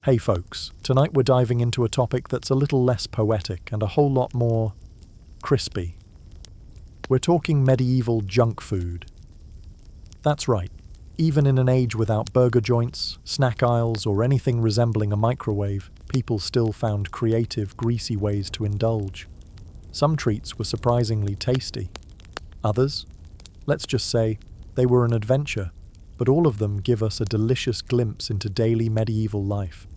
Hey folks, tonight we're diving into a topic that's a little less poetic and a whole lot more crispy. We're talking medieval junk food. That's right, even in an age without burger joints, snack aisles, or anything resembling a microwave, people still found creative, greasy ways to indulge. Some treats were surprisingly tasty. Others, let's just say, they were an adventure, but all of them give us a delicious glimpse into daily medieval life.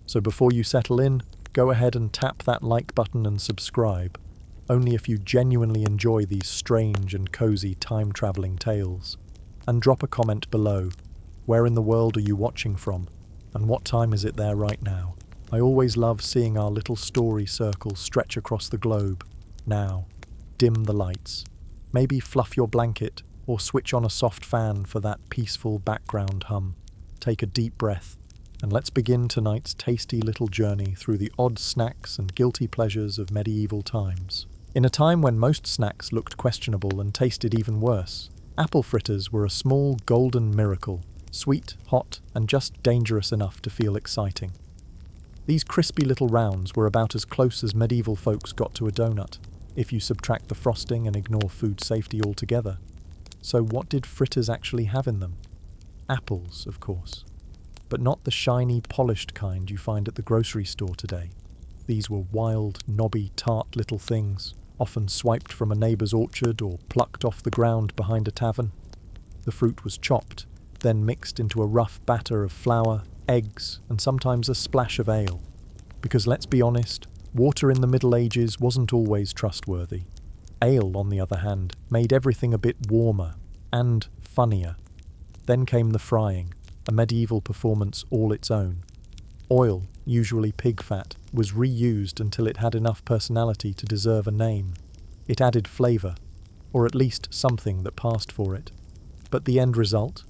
So before you settle in, go ahead and tap that like button and subscribe, only if you genuinely enjoy these strange and cozy time-traveling tales. And drop a comment below. Where in the world are you watching from? And what time is it there right now? I always love seeing our little story circle stretch across the globe. Now, dim the lights. Maybe fluff your blanket or switch on a soft fan for that peaceful background hum. Take a deep breath, and let's begin tonight's tasty little journey through the odd snacks and guilty pleasures of medieval times. In a time when most snacks looked questionable and tasted even worse, apple fritters were a small golden miracle, sweet, hot, and just dangerous enough to feel exciting. These crispy little rounds were about as close as medieval folks got to a donut, if you subtract the frosting and ignore food safety altogether. So what did fritters actually have in them? Apples, of course. But not the shiny, polished kind you find at the grocery store today. These were wild, knobby, tart little things, often swiped from a neighbour's orchard or plucked off the ground behind a tavern. The fruit was chopped, then mixed into a rough batter of flour, eggs, and sometimes a splash of ale. Because let's be honest, water in the Middle Ages wasn't always trustworthy. Ale, on the other hand, made everything a bit warmer and funnier. Then came the frying, a medieval performance all its own. Oil, usually pig fat, was reused until it had enough personality to deserve a name. It added flavour, or at least something that passed for it. But the end result?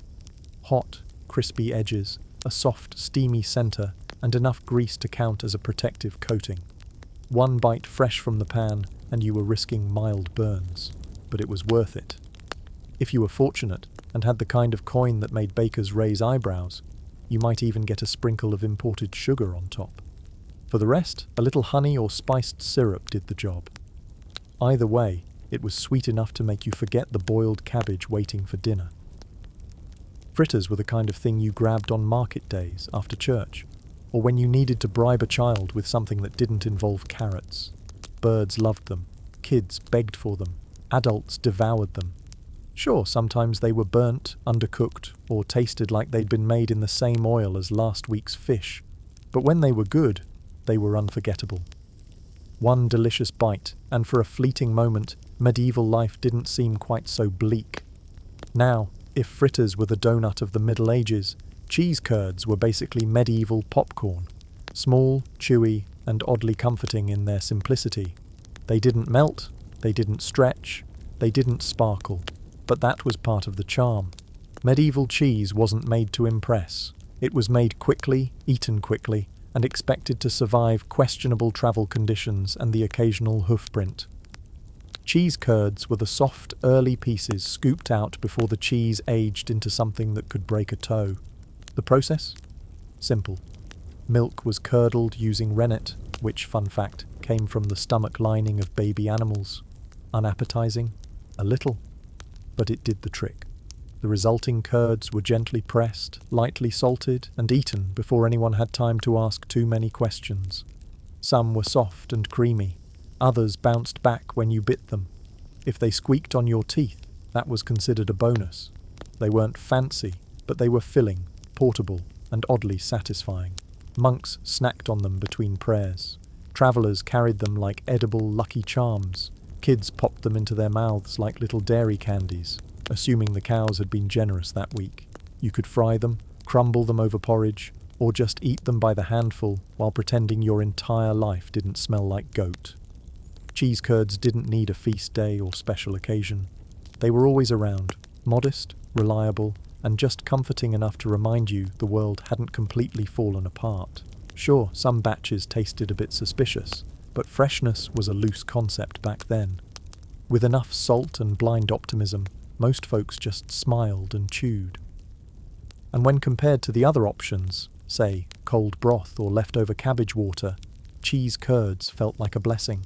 Hot, crispy edges, a soft, steamy centre, and enough grease to count as a protective coating. One bite fresh from the pan, and you were risking mild burns. But it was worth it. If you were fortunate, and had the kind of coin that made bakers raise eyebrows, you might even get a sprinkle of imported sugar on top. For the rest, a little honey or spiced syrup did the job. Either way, it was sweet enough to make you forget the boiled cabbage waiting for dinner. Fritters were the kind of thing you grabbed on market days after church, or when you needed to bribe a child with something that didn't involve carrots. Birds loved them, kids begged for them, adults devoured them. Sure, sometimes they were burnt, undercooked, or tasted like they'd been made in the same oil as last week's fish, but when they were good, they were unforgettable. One delicious bite, and for a fleeting moment, medieval life didn't seem quite so bleak. Now, if fritters were the donut of the Middle Ages, cheese curds were basically medieval popcorn. Small, chewy, and oddly comforting in their simplicity. They didn't melt, they didn't stretch, they didn't sparkle. But that was part of the charm. Medieval cheese wasn't made to impress. It was made quickly, eaten quickly, and expected to survive questionable travel conditions and the occasional hoofprint. Cheese curds were the soft, early pieces scooped out before the cheese aged into something that could break a toe. The process? Simple. Milk was curdled using rennet, which, fun fact, came from the stomach lining of baby animals. Unappetizing? A little. But it did the trick. The resulting curds were gently pressed, lightly salted, and eaten before anyone had time to ask too many questions. Some were soft and creamy. Others bounced back when you bit them. If they squeaked on your teeth, that was considered a bonus. They weren't fancy, but they were filling, portable, and oddly satisfying. Monks snacked on them between prayers. Travellers carried them like edible Lucky Charms. Kids popped them into their mouths like little dairy candies, assuming the cows had been generous that week. You could fry them, crumble them over porridge, or just eat them by the handful while pretending your entire life didn't smell like goat. Cheese curds didn't need a feast day or special occasion. They were always around, modest, reliable, and just comforting enough to remind you the world hadn't completely fallen apart. Sure, some batches tasted a bit suspicious, but freshness was a loose concept back then. With enough salt and blind optimism, most folks just smiled and chewed. And when compared to the other options, say, cold broth or leftover cabbage water, cheese curds felt like a blessing.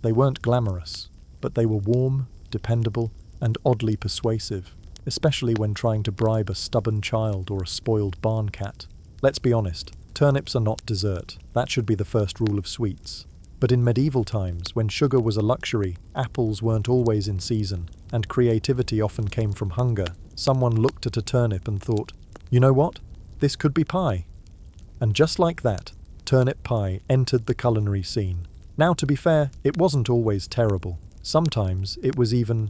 They weren't glamorous, but they were warm, dependable, and oddly persuasive, especially when trying to bribe a stubborn child or a spoiled barn cat. Let's be honest, turnips are not dessert. That should be the first rule of sweets. But in medieval times, when sugar was a luxury, apples weren't always in season, and creativity often came from hunger, someone looked at a turnip and thought, you know what? This could be pie. And just like that, turnip pie entered the culinary scene. Now, to be fair, it wasn't always terrible. Sometimes it was even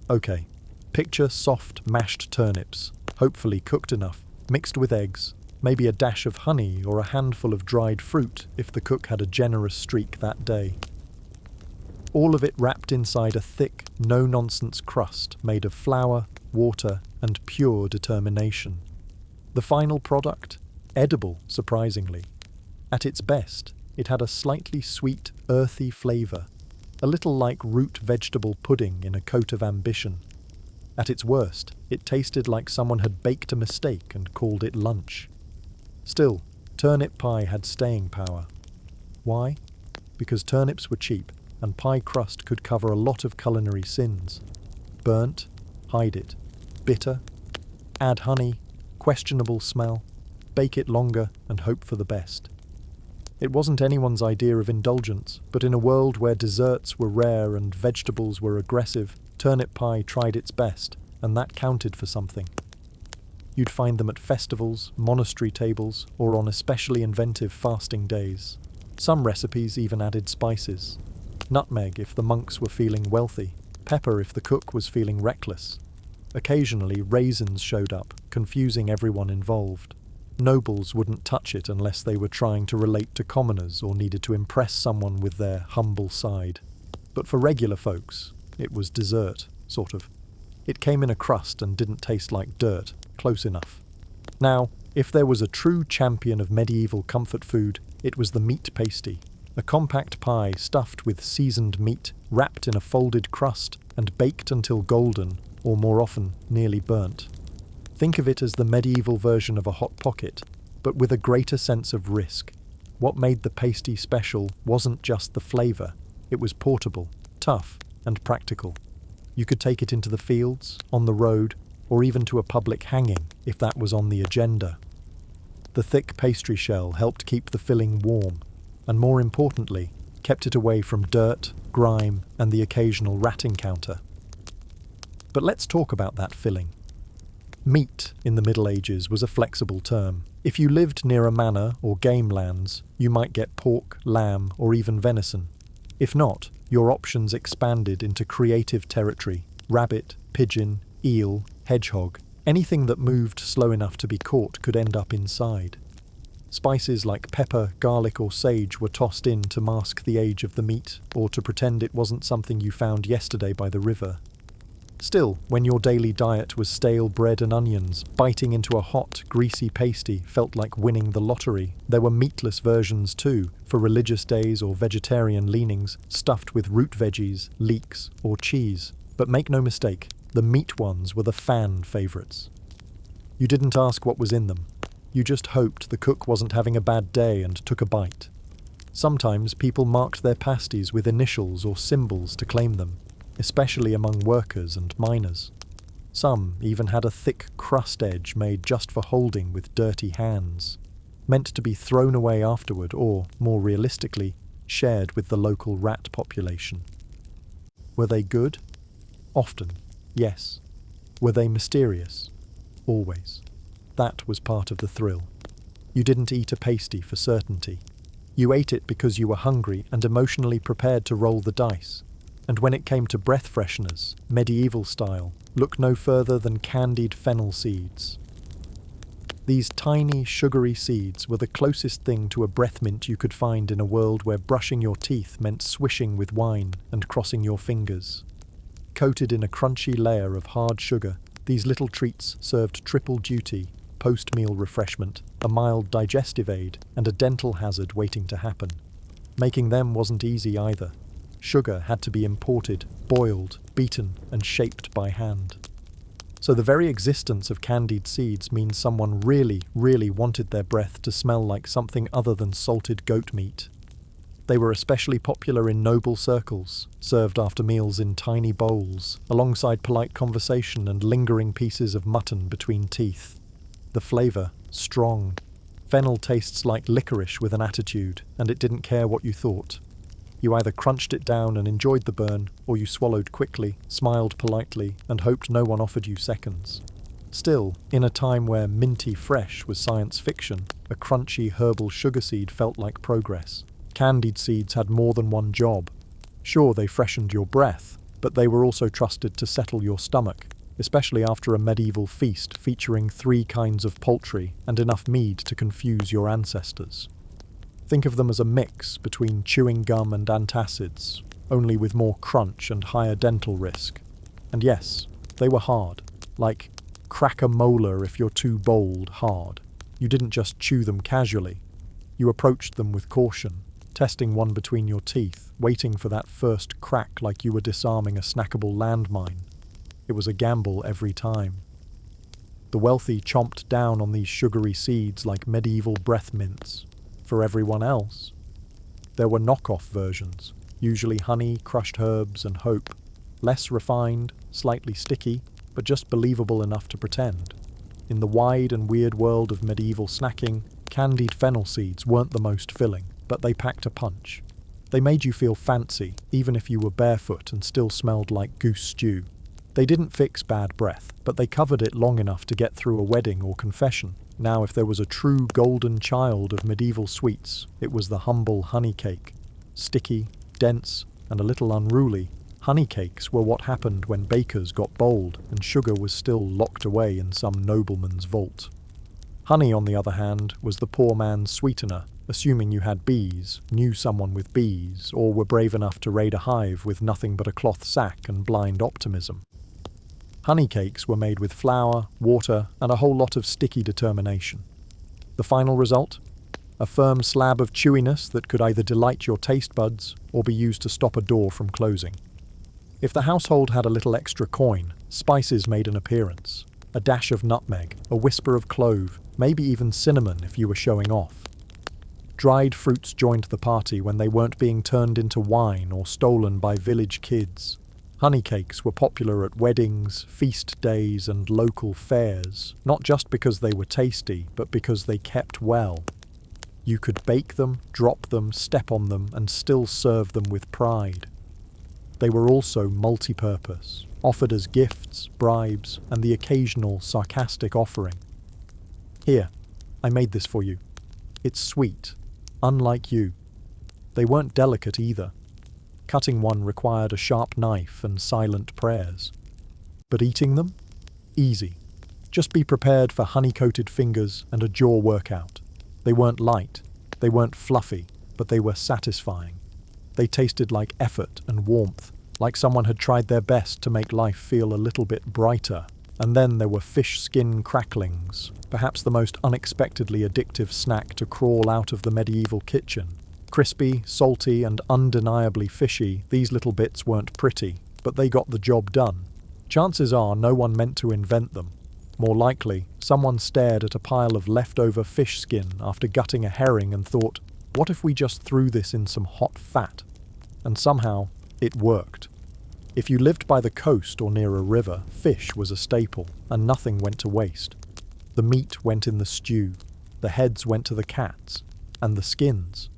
okay. Picture soft, mashed turnips, hopefully cooked enough, mixed with eggs, maybe a dash of honey or a handful of dried fruit if the cook had a generous streak that day. All of it wrapped inside a thick, no-nonsense crust made of flour, water, and pure determination. The final product? Edible, surprisingly. At its best, it had a slightly sweet, earthy flavour, a little like root vegetable pudding in a coat of ambition. At its worst, it tasted like someone had baked a mistake and called it lunch. Still, turnip pie had staying power. Why? Because turnips were cheap, and pie crust could cover a lot of culinary sins. Burnt? Hide it. Bitter? Add honey? Questionable smell? Bake it longer and hope for the best. It wasn't anyone's idea of indulgence, but in a world where desserts were rare and vegetables were aggressive, turnip pie tried its best, and that counted for something. You'd find them at festivals, monastery tables, or on especially inventive fasting days. Some recipes even added spices. Nutmeg if the monks were feeling wealthy, pepper if the cook was feeling reckless. Occasionally, raisins showed up, confusing everyone involved. Nobles wouldn't touch it unless they were trying to relate to commoners or needed to impress someone with their humble side. But for regular folks, it was dessert, sort of. It came in a crust and didn't taste like dirt, close enough. Now, if there was a true champion of medieval comfort food, it was the meat pasty, a compact pie stuffed with seasoned meat, wrapped in a folded crust, and baked until golden, or more often, nearly burnt. Think of it as the medieval version of a hot pocket, but with a greater sense of risk. What made the pasty special wasn't just the flavour, it was portable, tough, and practical. You could take it into the fields, on the road, or even to a public hanging, if that was on the agenda. The thick pastry shell helped keep the filling warm, and more importantly, kept it away from dirt, grime, and the occasional rat encounter. But let's talk about that filling. Meat in the Middle Ages was a flexible term. If you lived near a manor or game lands, you might get pork, lamb, or even venison. If not, your options expanded into creative territory: rabbit, pigeon, eel, hedgehog. Anything that moved slow enough to be caught could end up inside. Spices like pepper, garlic, or sage were tossed in to mask the age of the meat, or to pretend it wasn't something you found yesterday by the river. Still, when your daily diet was stale bread and onions, biting into a hot, greasy pasty felt like winning the lottery. There were meatless versions too, for religious days or vegetarian leanings, stuffed with root veggies, leeks, or cheese. But make no mistake, the meat ones were the fan favourites. You didn't ask what was in them. You just hoped the cook wasn't having a bad day and took a bite. Sometimes people marked their pasties with initials or symbols to claim them, especially among workers and miners. Some even had a thick crust edge made just for holding with dirty hands, meant to be thrown away afterward or, more realistically, shared with the local rat population. Were they good? Often, yes. Were they mysterious? Always. That was part of the thrill. You didn't eat a pasty for certainty. You ate it because you were hungry and emotionally prepared to roll the dice. And when it came to breath fresheners, medieval style, look no further than candied fennel seeds. These tiny, sugary seeds were the closest thing to a breath mint you could find in a world where brushing your teeth meant swishing with wine and crossing your fingers. Coated in a crunchy layer of hard sugar, these little treats served triple duty: post-meal refreshment, a mild digestive aid, and a dental hazard waiting to happen. Making them wasn't easy either. Sugar had to be imported, boiled, beaten, and shaped by hand. So the very existence of candied seeds means someone really, really wanted their breath to smell like something other than salted goat meat. They were especially popular in noble circles, served after meals in tiny bowls, alongside polite conversation and lingering pieces of mutton between teeth. The flavour, strong. Fennel tastes like licorice with an attitude, and it didn't care what you thought. You either crunched it down and enjoyed the burn, or you swallowed quickly, smiled politely, and hoped no one offered you seconds. Still, in a time where minty fresh was science fiction, a crunchy herbal sugar seed felt like progress. Candied seeds had more than one job. Sure, they freshened your breath, but they were also trusted to settle your stomach, especially after a medieval feast featuring 3 kinds of poultry and enough mead to confuse your ancestors. Think of them as a mix between chewing gum and antacids, only with more crunch and higher dental risk. And yes, they were hard, like crack a molar if you're too bold hard. You didn't just chew them casually. You approached them with caution, testing one between your teeth, waiting for that first crack like you were disarming a snackable landmine. It was a gamble every time. The wealthy chomped down on these sugary seeds like medieval breath mints. For everyone else, there were knockoff versions, usually honey, crushed herbs, and hope. Less refined, slightly sticky, but just believable enough to pretend. In the wide and weird world of medieval snacking, candied fennel seeds weren't the most filling, but they packed a punch. They made you feel fancy, even if you were barefoot and still smelled like goose stew. They didn't fix bad breath, but they covered it long enough to get through a wedding or confession. Now, if there was a true golden child of medieval sweets, it was the humble honey cake. Sticky, dense, and a little unruly, honey cakes were what happened when bakers got bold and sugar was still locked away in some nobleman's vault. Honey, on the other hand, was the poor man's sweetener, assuming you had bees, knew someone with bees, or were brave enough to raid a hive with nothing but a cloth sack and blind optimism. Honey cakes were made with flour, water, and a whole lot of sticky determination. The final result? A firm slab of chewiness that could either delight your taste buds or be used to stop a door from closing. If the household had a little extra coin, spices made an appearance. A dash of nutmeg, a whisper of clove, maybe even cinnamon if you were showing off. Dried fruits joined the party when they weren't being turned into wine or stolen by village kids. Honey cakes were popular at weddings, feast days, and local fairs, not just because they were tasty, but because they kept well. You could bake them, drop them, step on them, and still serve them with pride. They were also multi-purpose, offered as gifts, bribes, and the occasional sarcastic offering. Here, I made this for you. It's sweet, unlike you. They weren't delicate either. Cutting one required a sharp knife and silent prayers. But eating them? Easy. Just be prepared for honey-coated fingers and a jaw workout. They weren't light, they weren't fluffy, but they were satisfying. They tasted like effort and warmth, like someone had tried their best to make life feel a little bit brighter. And then there were fish skin cracklings, perhaps the most unexpectedly addictive snack to crawl out of the medieval kitchen. Crispy, salty, and undeniably fishy, these little bits weren't pretty, but they got the job done. Chances are no one meant to invent them. More likely, someone stared at a pile of leftover fish skin after gutting a herring and thought, what if we just threw this in some hot fat? And somehow, it worked. If you lived by the coast or near a river, fish was a staple, and nothing went to waste. The meat went in the stew, the heads went to the cats, and the skins.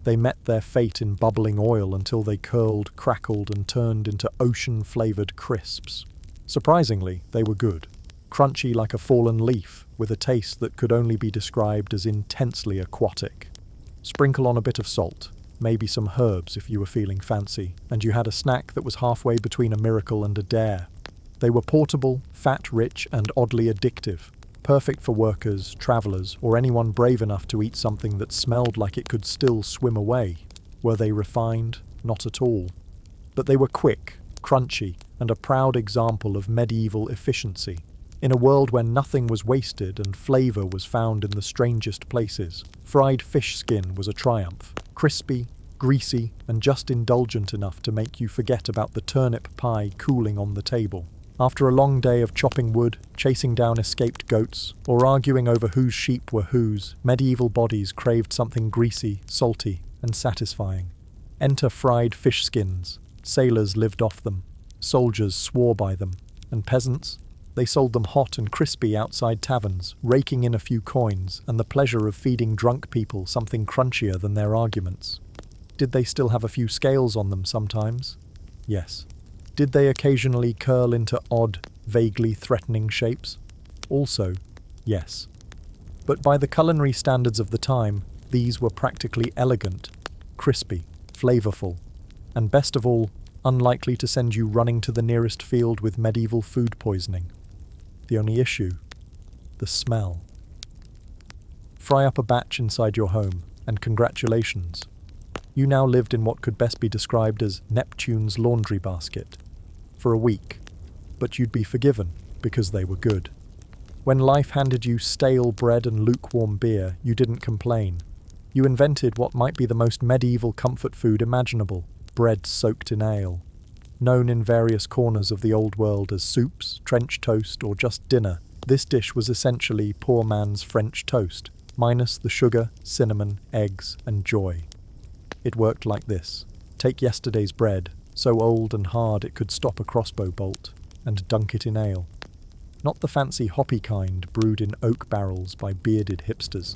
They met their fate in bubbling oil until they curled, crackled, and turned into ocean-flavoured crisps. Surprisingly, they were good. Crunchy like a fallen leaf, with a taste that could only be described as intensely aquatic. Sprinkle on a bit of salt, maybe some herbs if you were feeling fancy, and you had a snack that was halfway between a miracle and a dare. They were portable, fat-rich, and oddly addictive. Perfect for workers, travellers, or anyone brave enough to eat something that smelled like it could still swim away. Were they refined? Not at all. But they were quick, crunchy, and a proud example of medieval efficiency. In a world where nothing was wasted and flavour was found in the strangest places, fried fish skin was a triumph. Crispy, greasy, and just indulgent enough to make you forget about the turnip pie cooling on the table. After a long day of chopping wood, chasing down escaped goats, or arguing over whose sheep were whose, medieval bodies craved something greasy, salty, and satisfying. Enter fried fish skins. Sailors lived off them. Soldiers swore by them. And peasants? They sold them hot and crispy outside taverns, raking in a few coins, and the pleasure of feeding drunk people something crunchier than their arguments. Did they still have a few scales on them sometimes? Yes. Did they occasionally curl into odd, vaguely threatening shapes? Also, yes. But by the culinary standards of the time, these were practically elegant, crispy, flavorful, and best of all, unlikely to send you running to the nearest field with medieval food poisoning. The only issue? The smell. Fry up a batch inside your home, and congratulations. You now lived in what could best be described as Neptune's laundry basket. For a week. But you'd be forgiven, because they were good. When life handed you stale bread and lukewarm beer, you didn't complain. You invented what might be the most medieval comfort food imaginable, bread soaked in ale. Known in various corners of the old world as soups, trench toast, or just dinner, this dish was essentially poor man's French toast, minus the sugar, cinnamon, eggs, and joy. It worked like this. Take yesterday's bread, so old and hard it could stop a crossbow bolt, and dunk it in ale. Not the fancy hoppy kind brewed in oak barrels by bearded hipsters.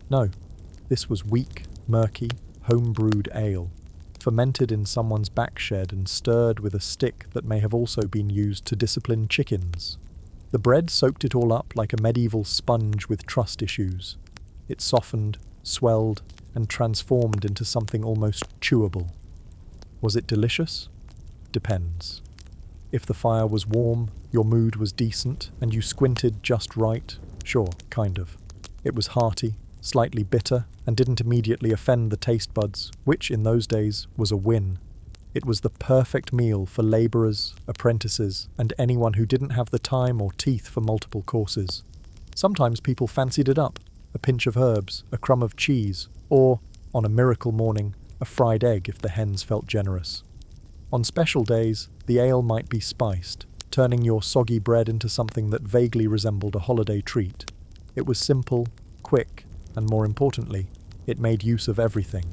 No, this was weak, murky, home-brewed ale, fermented in someone's back shed and stirred with a stick that may have also been used to discipline chickens. The bread soaked it all up like a medieval sponge with trust issues. It softened, swelled, and transformed into something almost chewable. Was it delicious? Depends. If the fire was warm, your mood was decent, and you squinted just right, sure, kind of. It was hearty, slightly bitter, and didn't immediately offend the taste buds, which in those days was a win. It was the perfect meal for labourers, apprentices, and anyone who didn't have the time or teeth for multiple courses. Sometimes people fancied it up, a pinch of herbs, a crumb of cheese, or, on a miracle morning, a fried egg if the hens felt generous. On special days, the ale might be spiced, turning your soggy bread into something that vaguely resembled a holiday treat. It was simple, quick, and more importantly, it made use of everything.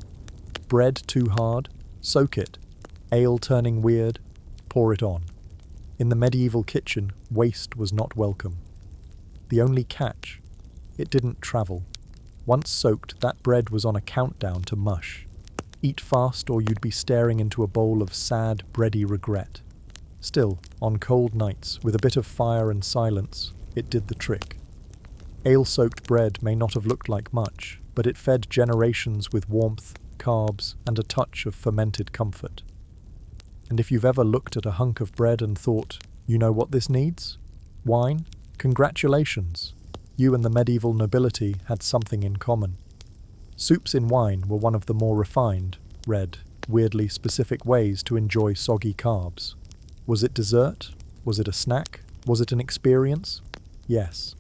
Bread too hard? Soak it. Ale turning weird? Pour it on. In the medieval kitchen, waste was not welcome. The only catch? It didn't travel. Once soaked, that bread was on a countdown to mush. Eat fast or you'd be staring into a bowl of sad, bready regret. Still, on cold nights, with a bit of fire and silence, it did the trick. Ale-soaked bread may not have looked like much, but it fed generations with warmth, carbs, and a touch of fermented comfort. And if you've ever looked at a hunk of bread and thought, you know what this needs? Wine? Congratulations! You and the medieval nobility had something in common. Soups in wine were one of the more refined, red, weirdly specific ways to enjoy soggy carbs. Was it dessert? Was it a snack? Was it an experience? Yes.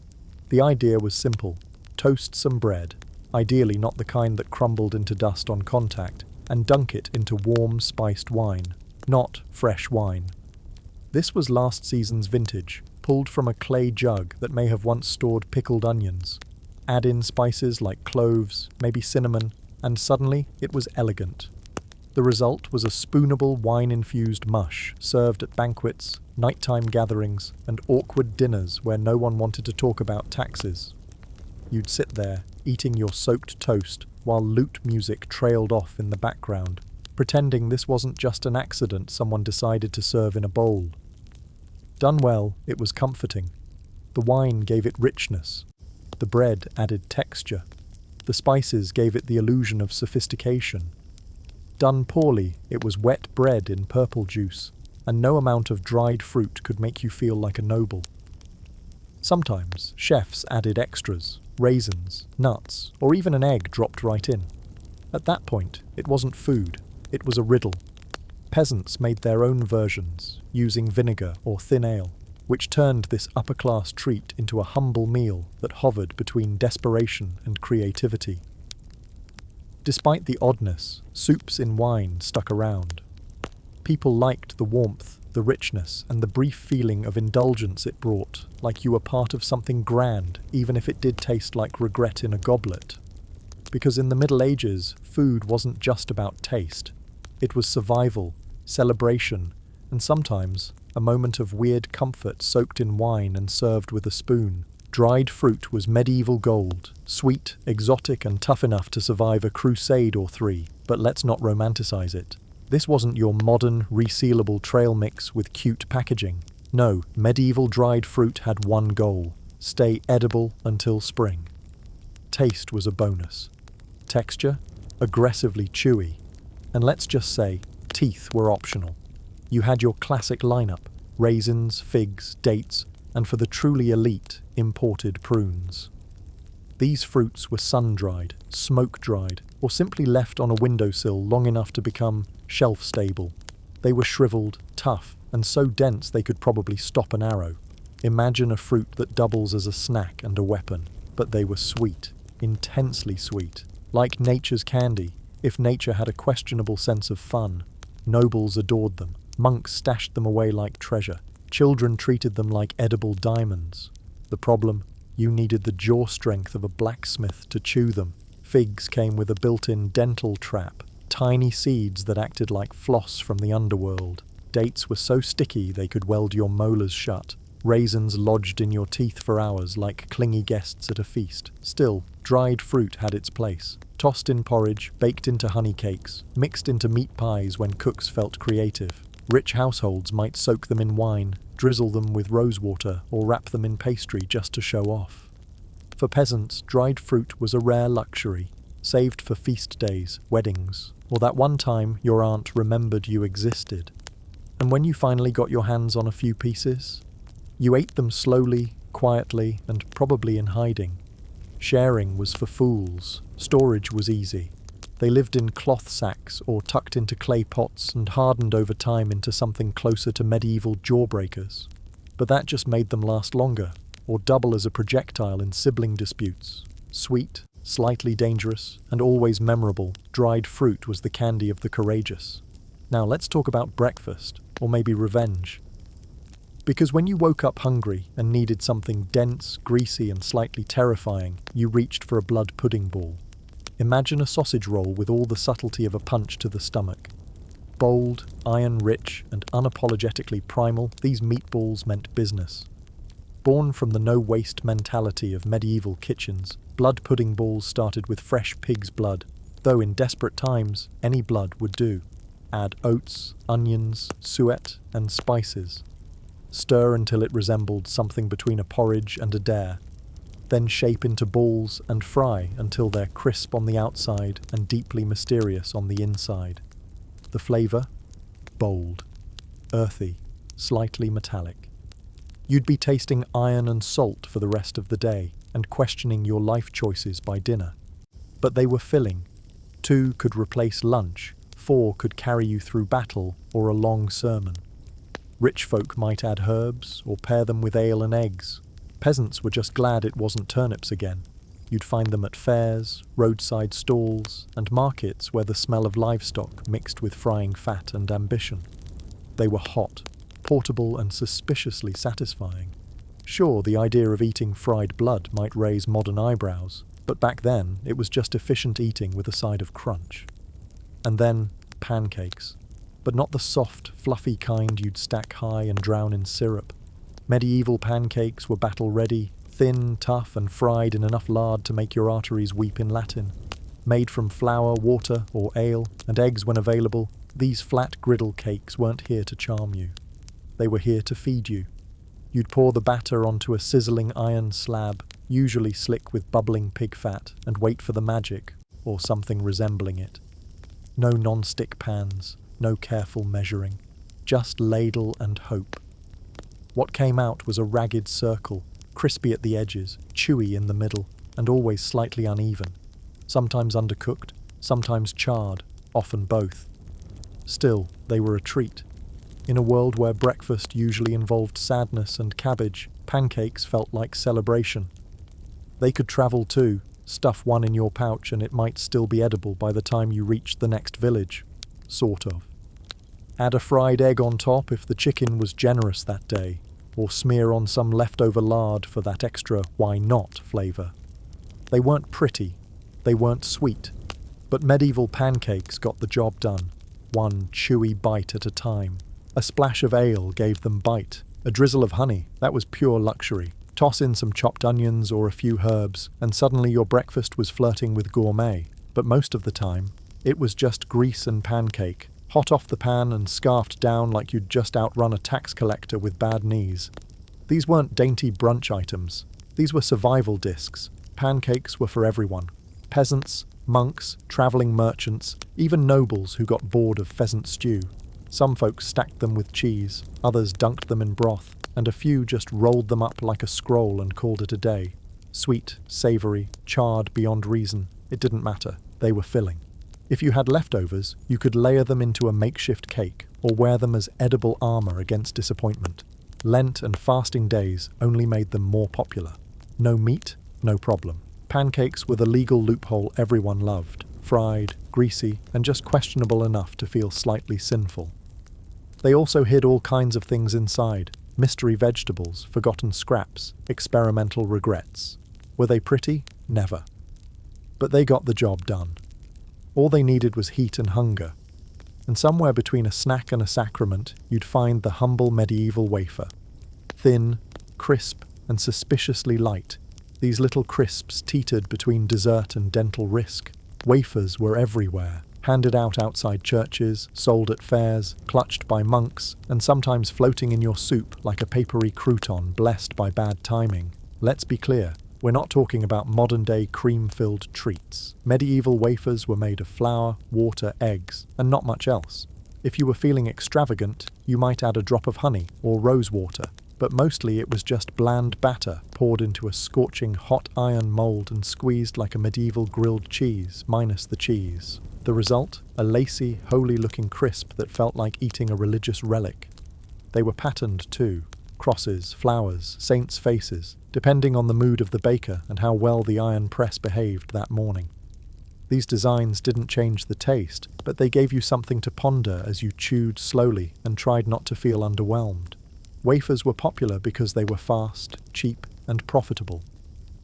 The idea was simple. Toast some bread, ideally not the kind that crumbled into dust on contact, and dunk it into warm, spiced wine, not fresh wine. This was last season's vintage, pulled from a clay jug that may have once stored pickled onions. Add in spices like cloves, maybe cinnamon, and suddenly it was elegant. The result was a spoonable wine-infused mush served at banquets, nighttime gatherings, and awkward dinners where no one wanted to talk about taxes. You'd sit there, eating your soaked toast, while lute music trailed off in the background, pretending this wasn't just an accident someone decided to serve in a bowl. Done well, it was comforting. The wine gave it richness. The bread added texture. The spices gave it the illusion of sophistication. Done poorly, it was wet bread in purple juice, and no amount of dried fruit could make you feel like a noble. Sometimes, chefs added extras, raisins, nuts, or even an egg dropped right in. At that point, it wasn't food, it was a riddle. Peasants made their own versions, using vinegar or thin ale, which turned this upper-class treat into a humble meal that hovered between desperation and creativity. Despite the oddness, soups in wine stuck around. People liked the warmth, the richness, and the brief feeling of indulgence it brought, like you were part of something grand, even if it did taste like regret in a goblet. Because in the Middle Ages, food wasn't just about taste. It was survival, celebration, and sometimes a moment of weird comfort soaked in wine and served with a spoon. Dried fruit was medieval gold, sweet, exotic, and tough enough to survive a crusade or three, but let's not romanticize it. This wasn't your modern, resealable trail mix with cute packaging. No, medieval dried fruit had one goal: stay edible until spring. Taste was a bonus. Texture? Aggressively chewy. And let's just say, teeth were optional. You had your classic lineup: raisins, figs, dates, and for the truly elite, imported prunes. These fruits were sun-dried, smoke-dried, or simply left on a windowsill long enough to become shelf-stable. They were shriveled, tough, and so dense they could probably stop an arrow. Imagine a fruit that doubles as a snack and a weapon. But they were sweet, intensely sweet. Like nature's candy, if nature had a questionable sense of fun. Nobles adored them. Monks stashed them away like treasure. Children treated them like edible diamonds. The problem? You needed the jaw strength of a blacksmith to chew them. Figs came with a built-in dental trap, tiny seeds that acted like floss from the underworld. Dates were so sticky they could weld your molars shut. Raisins lodged in your teeth for hours like clingy guests at a feast. Still, dried fruit had its place. Tossed in porridge, baked into honey cakes, mixed into meat pies when cooks felt creative. Rich households might soak them in wine, drizzle them with rosewater, or wrap them in pastry just to show off. For peasants, dried fruit was a rare luxury, saved for feast days, weddings, or that one time your aunt remembered you existed. And when you finally got your hands on a few pieces, you ate them slowly, quietly, and probably in hiding. Sharing was for fools. Storage was easy. They lived in cloth sacks or tucked into clay pots and hardened over time into something closer to medieval jawbreakers. But that just made them last longer, or double as a projectile in sibling disputes. Sweet, slightly dangerous, and always memorable, dried fruit was the candy of the courageous. Now let's talk about breakfast, or maybe revenge. Because when you woke up hungry and needed something dense, greasy, and slightly terrifying, you reached for a blood pudding ball. Imagine a sausage roll with all the subtlety of a punch to the stomach. Bold, iron-rich, and unapologetically primal, these meatballs meant business. Born from the no-waste mentality of medieval kitchens, blood pudding balls started with fresh pig's blood, though in desperate times, any blood would do. Add oats, onions, suet, and spices. Stir until it resembled something between a porridge and a dare. Then shape into balls and fry until they're crisp on the outside and deeply mysterious on the inside. The flavor? Bold, earthy, slightly metallic. You'd be tasting iron and salt for the rest of the day and questioning your life choices by dinner. But they were filling. 2 could replace lunch, 4 could carry you through battle or a long sermon. Rich folk might add herbs or pair them with ale and eggs. Peasants were just glad it wasn't turnips again. You'd find them at fairs, roadside stalls, and markets where the smell of livestock mixed with frying fat and ambition. They were hot, portable, and suspiciously satisfying. Sure, the idea of eating fried blood might raise modern eyebrows, but back then it was just efficient eating with a side of crunch. And then, pancakes. But not the soft, fluffy kind you'd stack high and drown in syrup. Medieval pancakes were battle-ready, thin, tough, and fried in enough lard to make your arteries weep in Latin. Made from flour, water, or ale, and eggs when available, these flat griddle cakes weren't here to charm you. They were here to feed you. You'd pour the batter onto a sizzling iron slab, usually slick with bubbling pig fat, and wait for the magic, or something resembling it. No non-stick pans, no careful measuring, just ladle and hope. What came out was a ragged circle, crispy at the edges, chewy in the middle, and always slightly uneven. Sometimes undercooked, sometimes charred, often both. Still, they were a treat. In a world where breakfast usually involved sadness and cabbage, pancakes felt like celebration. They could travel too, stuff one in your pouch and it might still be edible by the time you reached the next village. Sort of. Add a fried egg on top if the chicken was generous that day, or smear on some leftover lard for that extra why not flavour. They weren't pretty, they weren't sweet, but medieval pancakes got the job done, one chewy bite at a time. A splash of ale gave them bite, a drizzle of honey, that was pure luxury. Toss in some chopped onions or a few herbs, and suddenly your breakfast was flirting with gourmet. But most of the time, it was just grease and pancake, hot off the pan and scarfed down like you'd just outrun a tax collector with bad knees. These weren't dainty brunch items. These were survival discs. Pancakes were for everyone. Peasants, monks, travelling merchants, even nobles who got bored of pheasant stew. Some folks stacked them with cheese, others dunked them in broth, and a few just rolled them up like a scroll and called it a day. Sweet, savoury, charred beyond reason, it didn't matter. They were filling. If you had leftovers, you could layer them into a makeshift cake or wear them as edible armour against disappointment. Lent and fasting days only made them more popular. No meat, no problem. Pancakes were the legal loophole everyone loved, fried, greasy, and just questionable enough to feel slightly sinful. They also hid all kinds of things inside: mystery vegetables, forgotten scraps, experimental regrets. Were they pretty? Never. But they got the job done. All they needed was heat and hunger. And somewhere between a snack and a sacrament, you'd find the humble medieval wafer. Thin, crisp, and suspiciously light, these little crisps teetered between dessert and dental risk. Wafers were everywhere, handed out outside churches, sold at fairs, clutched by monks, and sometimes floating in your soup like a papery crouton blessed by bad timing. Let's be clear, we're not talking about modern-day cream-filled treats. Medieval wafers were made of flour, water, eggs, and not much else. If you were feeling extravagant, you might add a drop of honey or rose water, but mostly it was just bland batter poured into a scorching hot iron mould and squeezed like a medieval grilled cheese, minus the cheese. The result? A lacy, holy-looking crisp that felt like eating a religious relic. They were patterned too. Crosses, flowers, saints' faces, depending on the mood of the baker and how well the iron press behaved that morning. These designs didn't change the taste, but they gave you something to ponder as you chewed slowly and tried not to feel underwhelmed. Wafers were popular because they were fast, cheap, and profitable.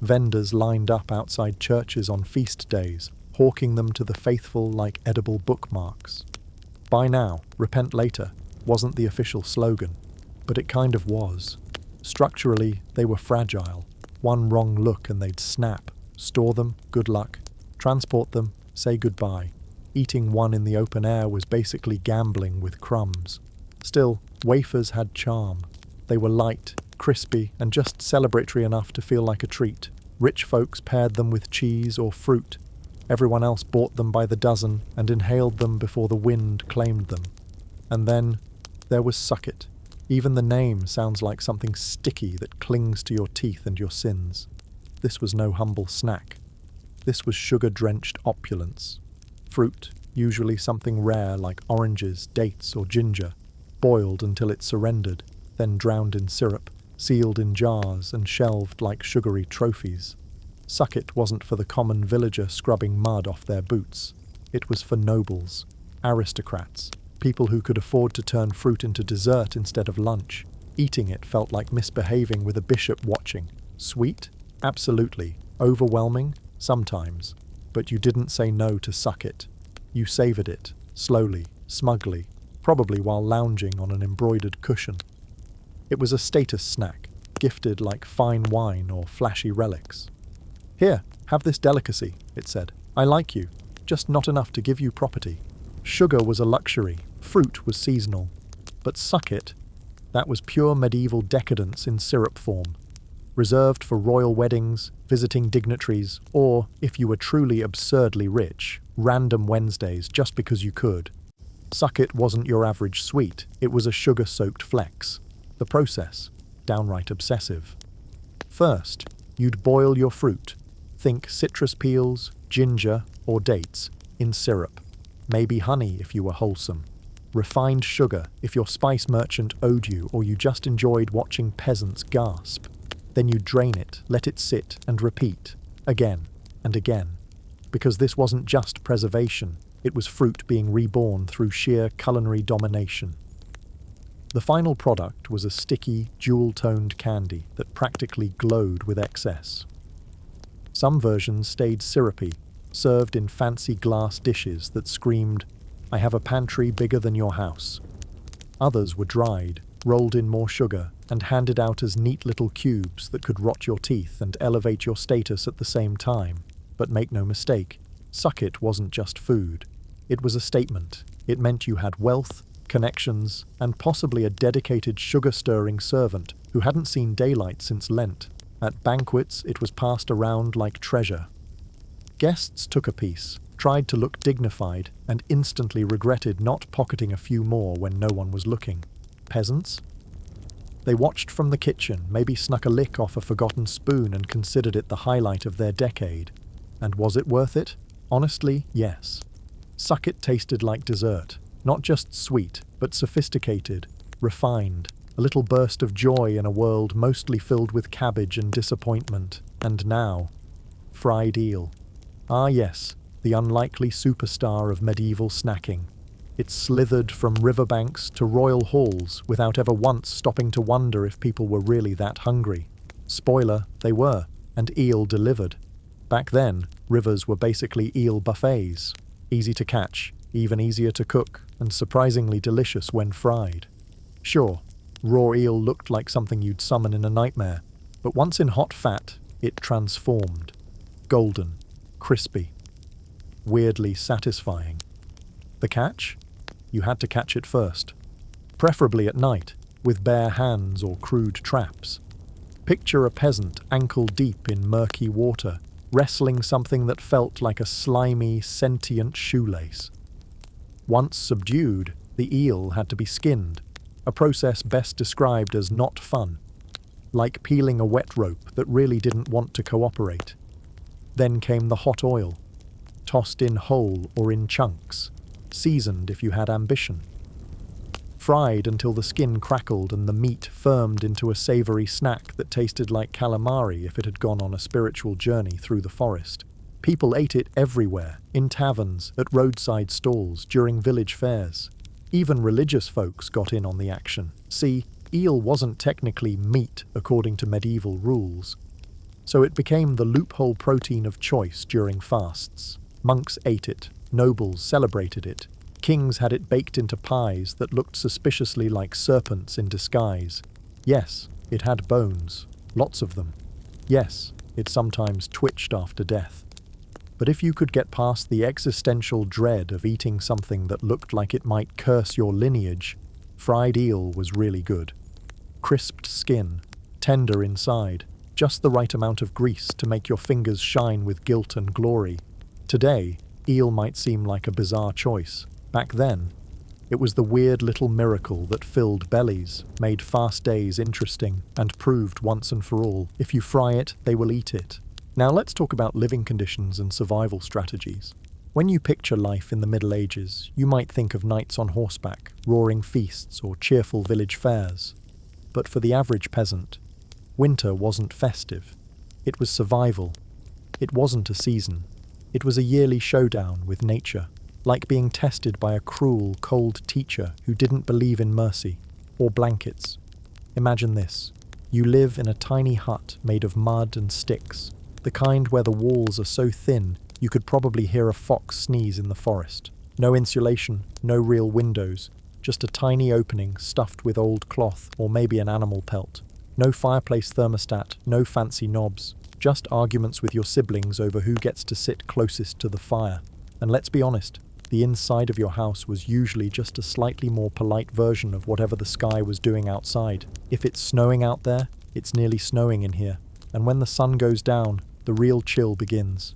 Vendors lined up outside churches on feast days, hawking them to the faithful like edible bookmarks. Buy now, repent later wasn't the official slogan, but it kind of was. Structurally, they were fragile. One wrong look and they'd snap. Store them, good luck. Transport them, say goodbye. Eating one in the open air was basically gambling with crumbs. Still, wafers had charm. They were light, crispy, and just celebratory enough to feel like a treat. Rich folks paired them with cheese or fruit. Everyone else bought them by the dozen and inhaled them before the wind claimed them. And then there was Sucket. Even the name sounds like something sticky that clings to your teeth and your sins. This was no humble snack. This was sugar-drenched opulence. Fruit, usually something rare like oranges, dates, or ginger, boiled until it surrendered, then drowned in syrup, sealed in jars and shelved like sugary trophies. Sucket wasn't for the common villager scrubbing mud off their boots. It was for nobles, aristocrats, people who could afford to turn fruit into dessert instead of lunch. Eating it felt like misbehaving with a bishop watching. Sweet? Absolutely. Overwhelming? Sometimes. But you didn't say no to Sucket. You savoured it, slowly, smugly, probably while lounging on an embroidered cushion. It was a status snack, gifted like fine wine or flashy relics. Here, have this delicacy, it said. I like you, just not enough to give you property. Sugar was a luxury, fruit was seasonal. But Sucket, that was pure medieval decadence in syrup form. Reserved for royal weddings, visiting dignitaries, or, if you were truly absurdly rich, random Wednesdays just because you could. Sucket wasn't your average sweet, it was a sugar-soaked flex. The process, downright obsessive. First, you'd boil your fruit. Think citrus peels, ginger, or dates, in syrup. Maybe honey if you were wholesome. Refined sugar if your spice merchant owed you or you just enjoyed watching peasants gasp. Then you drain it, let it sit, and repeat, again and again. Because this wasn't just preservation, It was fruit being reborn through sheer culinary domination. The final product was a sticky, jewel-toned candy that practically glowed with excess. Some versions stayed syrupy, served in fancy glass dishes that screamed, "I have a pantry bigger than your house." Others were dried, rolled in more sugar, and handed out as neat little cubes that could rot your teeth and elevate your status at the same time. But make no mistake, suck-it wasn't just food. It was a statement. It meant you had wealth, connections, and possibly a dedicated sugar-stirring servant who hadn't seen daylight since Lent. At banquets, it was passed around like treasure. Guests took a piece, tried to look dignified, and instantly regretted not pocketing a few more when no one was looking. Peasants? They watched from the kitchen, maybe snuck a lick off a forgotten spoon and considered it the highlight of their decade. And was it worth it? Honestly, yes. Suck-it tasted like dessert. Not just sweet, but sophisticated, refined, a little burst of joy in a world mostly filled with cabbage and disappointment. And now, fried eel. Ah yes, the unlikely superstar of medieval snacking. It slithered from riverbanks to royal halls without ever once stopping to wonder if people were really that hungry. Spoiler, they were, and eel delivered. Back then, rivers were basically eel buffets. Easy to catch, even easier to cook, and surprisingly delicious when fried. Sure, raw eel looked like something you'd summon in a nightmare, but once in hot fat, it transformed. Golden, crispy, weirdly satisfying. The catch? You had to catch it first. Preferably at night, with bare hands or crude traps. Picture a peasant ankle-deep in murky water, wrestling something that felt like a slimy, sentient shoelace. Once subdued, the eel had to be skinned, a process best described as not fun, like peeling a wet rope that really didn't want to cooperate. Then came the hot oil, tossed in whole or in chunks, seasoned if you had ambition. Fried until the skin crackled and the meat firmed into a savory snack that tasted like calamari if it had gone on a spiritual journey through the forest. People ate it everywhere, in taverns, at roadside stalls, during village fairs. Even religious folks got in on the action. See, eel wasn't technically meat according to medieval rules, so it became the loophole protein of choice during fasts. Monks ate it, nobles celebrated it, kings had it baked into pies that looked suspiciously like serpents in disguise. Yes, it had bones, lots of them. Yes, it sometimes twitched after death. But if you could get past the existential dread of eating something that looked like it might curse your lineage, fried eel was really good. Crisped skin, tender inside, just the right amount of grease to make your fingers shine with guilt and glory. Today, eel might seem like a bizarre choice. Back then, it was the weird little miracle that filled bellies, made fast days interesting, and proved once and for all, if you fry it, they will eat it. Now let's talk about living conditions and survival strategies. When you picture life in the Middle Ages, you might think of knights on horseback, roaring feasts, or cheerful village fairs. But for the average peasant, winter wasn't festive. It was survival. It wasn't a season. It was a yearly showdown with nature, like being tested by a cruel, cold teacher who didn't believe in mercy, or blankets. Imagine this. You live in a tiny hut made of mud and sticks, the kind where the walls are so thin you could probably hear a fox sneeze in the forest. No insulation, no real windows, just a tiny opening stuffed with old cloth or maybe an animal pelt. No fireplace thermostat, no fancy knobs, just arguments with your siblings over who gets to sit closest to the fire. And let's be honest, the inside of your house was usually just a slightly more polite version of whatever the sky was doing outside. If it's snowing out there, it's nearly snowing in here. And when the sun goes down, the real chill begins.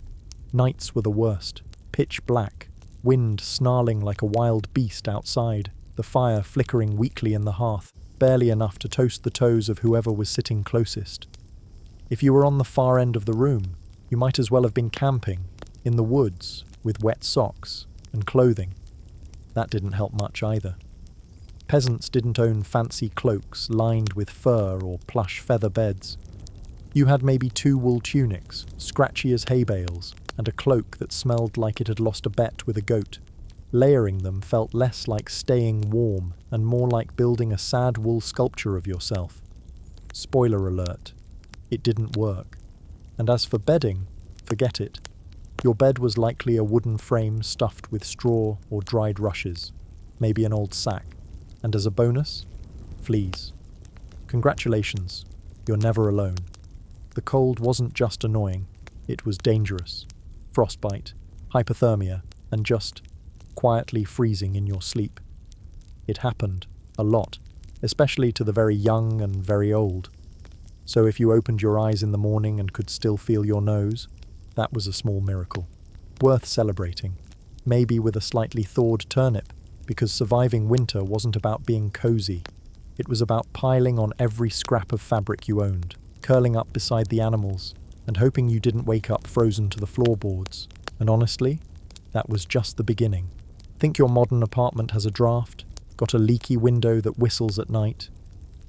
Nights were the worst, pitch black, wind snarling like a wild beast outside, the fire flickering weakly in the hearth, barely enough to toast the toes of whoever was sitting closest. If you were on the far end of the room, you might as well have been camping, in the woods, with wet socks and clothing. That didn't help much either. Peasants didn't own fancy cloaks lined with fur or plush feather beds. You had maybe 2 wool tunics, scratchy as hay bales, and a cloak that smelled like it had lost a bet with a goat. Layering them felt less like staying warm and more like building a sad wool sculpture of yourself. Spoiler alert, it didn't work. And as for bedding, forget it. Your bed was likely a wooden frame stuffed with straw or dried rushes, maybe an old sack. And as a bonus, fleas. Congratulations, you're never alone. The cold wasn't just annoying, it was dangerous. Frostbite, hypothermia, and just quietly freezing in your sleep. It happened, a lot, especially to the very young and very old. So if you opened your eyes in the morning and could still feel your nose, that was a small miracle. Worth celebrating, maybe with a slightly thawed turnip, because surviving winter wasn't about being cozy. It was about piling on every scrap of fabric you owned, curling up beside the animals, and hoping you didn't wake up frozen to the floorboards. And honestly, that was just the beginning. Think your modern apartment has a draft, got a leaky window that whistles at night.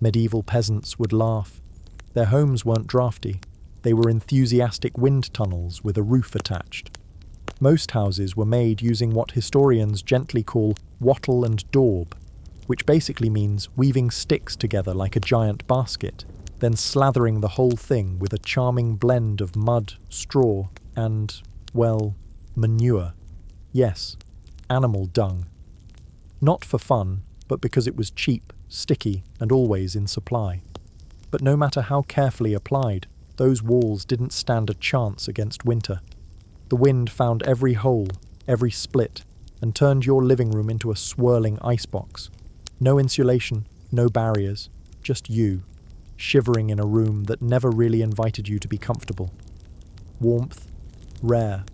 Medieval peasants would laugh. Their homes weren't drafty. They were enthusiastic wind tunnels with a roof attached. Most houses were made using what historians gently call wattle and daub, which basically means weaving sticks together like a giant basket, then slathering the whole thing with a charming blend of mud, straw, and, well, manure. Yes, animal dung. Not for fun, but because it was cheap, sticky, and always in supply. But no matter how carefully applied, those walls didn't stand a chance against winter. The wind found every hole, every split, and turned your living room into a swirling icebox. No insulation, no barriers, just you, shivering in a room that never really invited you to be comfortable. Warmth, rare.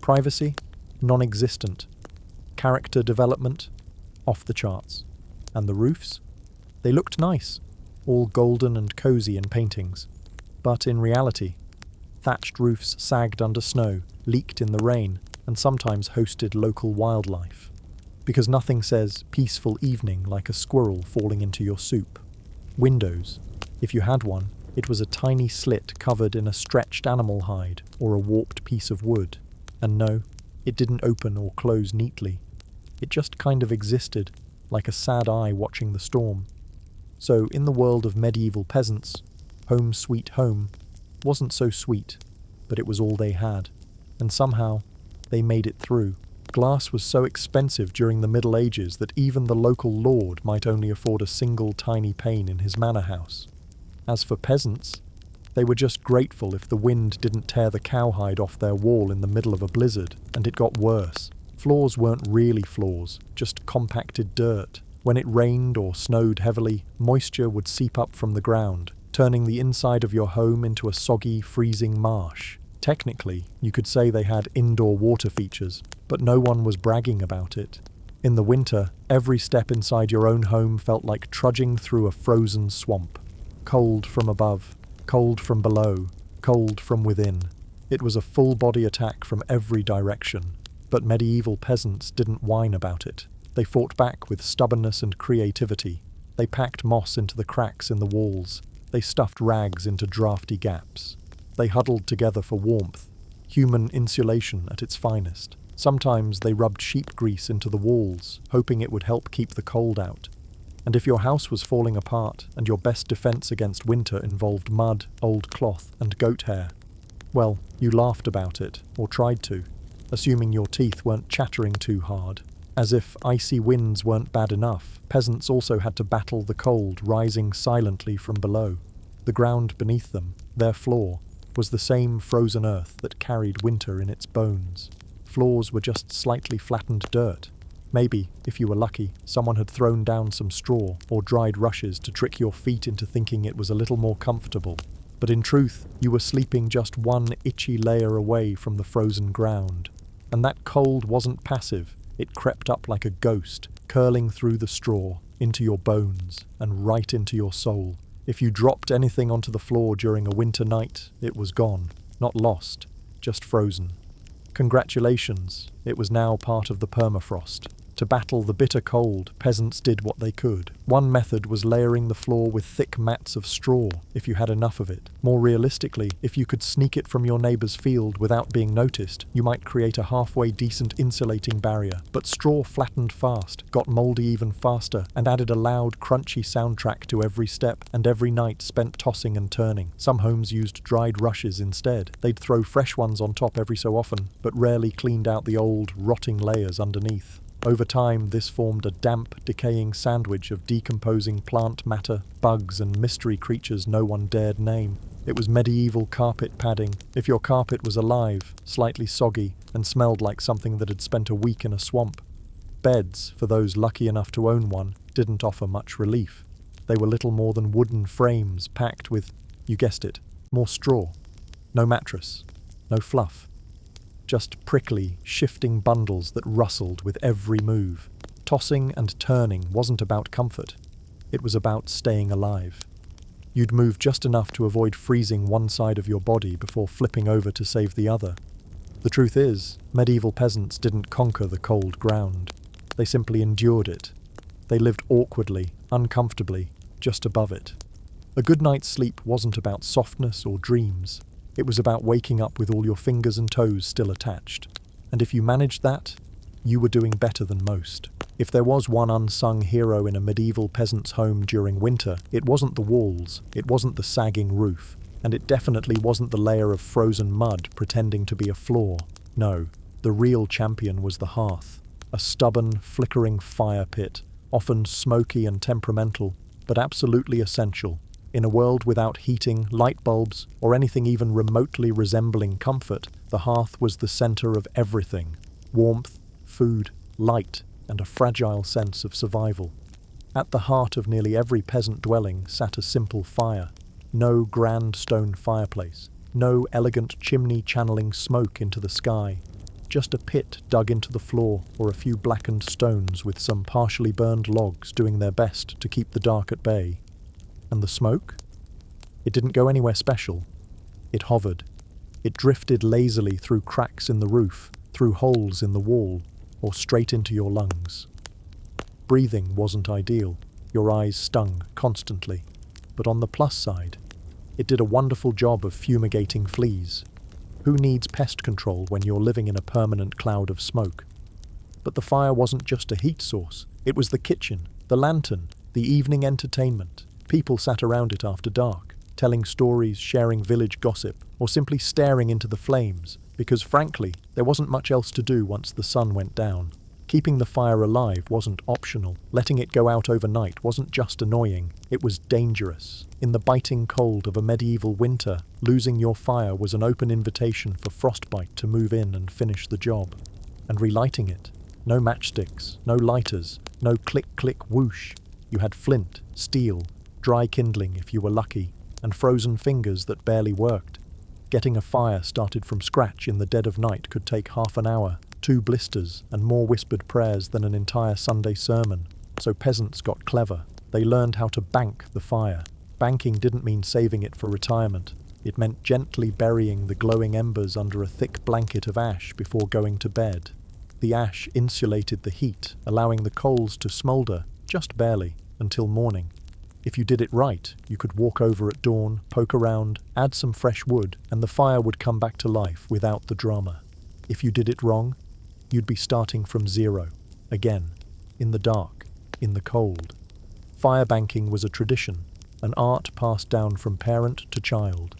Privacy, non-existent. Character development, off the charts. And the roofs? They looked nice, all golden and cozy in paintings. But in reality, thatched roofs sagged under snow, leaked in the rain, and sometimes hosted local wildlife. Because nothing says peaceful evening like a squirrel falling into your soup. Windows. If you had one, it was a tiny slit covered in a stretched animal hide or a warped piece of wood. And no, it didn't open or close neatly. It just kind of existed, like a sad eye watching the storm. So in the world of medieval peasants, home sweet home wasn't so sweet, but it was all they had. And somehow, they made it through. Glass was so expensive during the Middle Ages that even the local lord might only afford a single tiny pane in his manor house. As for peasants, they were just grateful if the wind didn't tear the cowhide off their wall in the middle of a blizzard, and it got worse. Floors weren't really floors, just compacted dirt. When it rained or snowed heavily, moisture would seep up from the ground, turning the inside of your home into a soggy, freezing marsh. Technically, you could say they had indoor water features, but no one was bragging about it. In the winter, every step inside your own home felt like trudging through a frozen swamp. Cold from above, cold from below, cold from within. It was a full-body attack from every direction. But medieval peasants didn't whine about it. They fought back with stubbornness and creativity. They packed moss into the cracks in the walls. They stuffed rags into drafty gaps. They huddled together for warmth, human insulation at its finest. Sometimes they rubbed sheep grease into the walls, hoping it would help keep the cold out. And if your house was falling apart and your best defense against winter involved mud, old cloth, and goat hair, well, you laughed about it, or tried to, assuming your teeth weren't chattering too hard. As if icy winds weren't bad enough, peasants also had to battle the cold rising silently from below. The ground beneath them, their floor, was the same frozen earth that carried winter in its bones. Floors were just slightly flattened dirt. Maybe, if you were lucky, someone had thrown down some straw or dried rushes to trick your feet into thinking it was a little more comfortable. But in truth, you were sleeping just one itchy layer away from the frozen ground. And that cold wasn't passive. It crept up like a ghost, curling through the straw, into your bones, and right into your soul. If you dropped anything onto the floor during a winter night, it was gone. Not lost, just frozen. Congratulations, it was now part of the permafrost. To battle the bitter cold, peasants did what they could. One method was layering the floor with thick mats of straw, if you had enough of it. More realistically, if you could sneak it from your neighbour's field without being noticed, you might create a halfway decent insulating barrier. But straw flattened fast, got mouldy even faster, and added a loud, crunchy soundtrack to every step, and every night spent tossing and turning. Some homes used dried rushes instead. They'd throw fresh ones on top every so often, but rarely cleaned out the old, rotting layers underneath. Over time, this formed a damp, decaying sandwich of decomposing plant matter, bugs, and mystery creatures no one dared name. It was medieval carpet padding. If your carpet was alive, slightly soggy, and smelled like something that had spent a week in a swamp. Beds, for those lucky enough to own one, didn't offer much relief. They were little more than wooden frames packed with, you guessed it, more straw. No mattress, no fluff. Just prickly, shifting bundles that rustled with every move. Tossing and turning wasn't about comfort. It was about staying alive. You'd move just enough to avoid freezing one side of your body before flipping over to save the other. The truth is, medieval peasants didn't conquer the cold ground. They simply endured it. They lived awkwardly, uncomfortably, just above it. A good night's sleep wasn't about softness or dreams. It was about waking up with all your fingers and toes still attached. And if you managed that, you were doing better than most. If there was one unsung hero in a medieval peasant's home during winter, it wasn't the walls, it wasn't the sagging roof, and it definitely wasn't the layer of frozen mud pretending to be a floor. No, the real champion was the hearth. A stubborn, flickering fire pit, often smoky and temperamental, but absolutely essential. In a world without heating, light bulbs, or anything even remotely resembling comfort, the hearth was the center of everything. Warmth, food, light, and a fragile sense of survival. At the heart of nearly every peasant dwelling sat a simple fire. No grand stone fireplace, no elegant chimney channeling smoke into the sky. Just a pit dug into the floor, or a few blackened stones with some partially burned logs doing their best to keep the dark at bay. And the smoke? It didn't go anywhere special. It hovered. It drifted lazily through cracks in the roof, through holes in the wall, or straight into your lungs. Breathing wasn't ideal. Your eyes stung constantly. But on the plus side, it did a wonderful job of fumigating fleas. Who needs pest control when you're living in a permanent cloud of smoke? But the fire wasn't just a heat source. It was the kitchen, the lantern, the evening entertainment. People sat around it after dark, telling stories, sharing village gossip, or simply staring into the flames, because frankly, there wasn't much else to do once the sun went down. Keeping the fire alive wasn't optional. Letting it go out overnight wasn't just annoying, it was dangerous. In the biting cold of a medieval winter, losing your fire was an open invitation for frostbite to move in and finish the job. And relighting it, no matchsticks, no lighters, no click-click whoosh. You had flint, steel, dry kindling if you were lucky, and frozen fingers that barely worked. Getting a fire started from scratch in the dead of night could take half an hour, 2 blisters, and more whispered prayers than an entire Sunday sermon. So peasants got clever. They learned how to bank the fire. Banking didn't mean saving it for retirement. It meant gently burying the glowing embers under a thick blanket of ash before going to bed. The ash insulated the heat, allowing the coals to smoulder, just barely, until morning. If you did it right, you could walk over at dawn, poke around, add some fresh wood, and the fire would come back to life without the drama. If you did it wrong, you'd be starting from zero, again, in the dark, in the cold. Fire banking was a tradition, an art passed down from parent to child.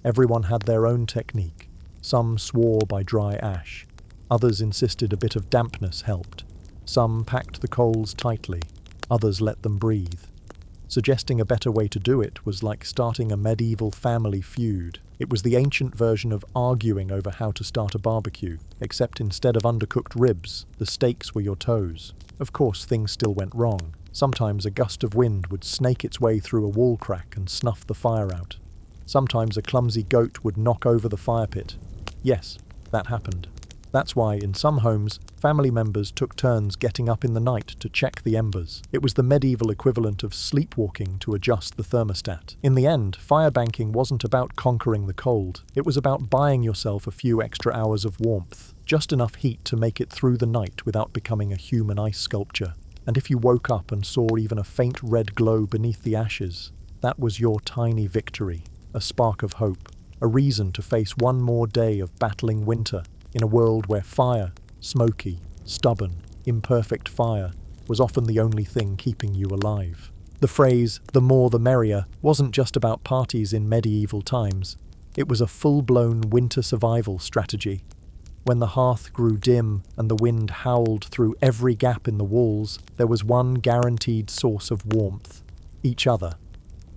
Everyone had their own technique. Some swore by dry ash. Others insisted a bit of dampness helped. Some packed the coals tightly. Others let them breathe. Suggesting a better way to do it was like starting a medieval family feud. It was the ancient version of arguing over how to start a barbecue, except instead of undercooked ribs, the stakes were your toes. Of course, things still went wrong. Sometimes a gust of wind would snake its way through a wall crack and snuff the fire out. Sometimes a clumsy goat would knock over the fire pit. Yes, that happened. That's why, in some homes, family members took turns getting up in the night to check the embers. It was the medieval equivalent of sleepwalking to adjust the thermostat. In the end, fire banking wasn't about conquering the cold. It was about buying yourself a few extra hours of warmth. just enough heat to make it through the night without becoming a human ice sculpture. And if you woke up and saw even a faint red glow beneath the ashes, that was your tiny victory, a spark of hope, a reason to face one more day of battling winter in a world where fire, smoky, stubborn, imperfect fire, was often the only thing keeping you alive. The phrase, "the more the merrier," wasn't just about parties in medieval times. It was a full-blown winter survival strategy. When the hearth grew dim and the wind howled through every gap in the walls, there was one guaranteed source of warmth: each other.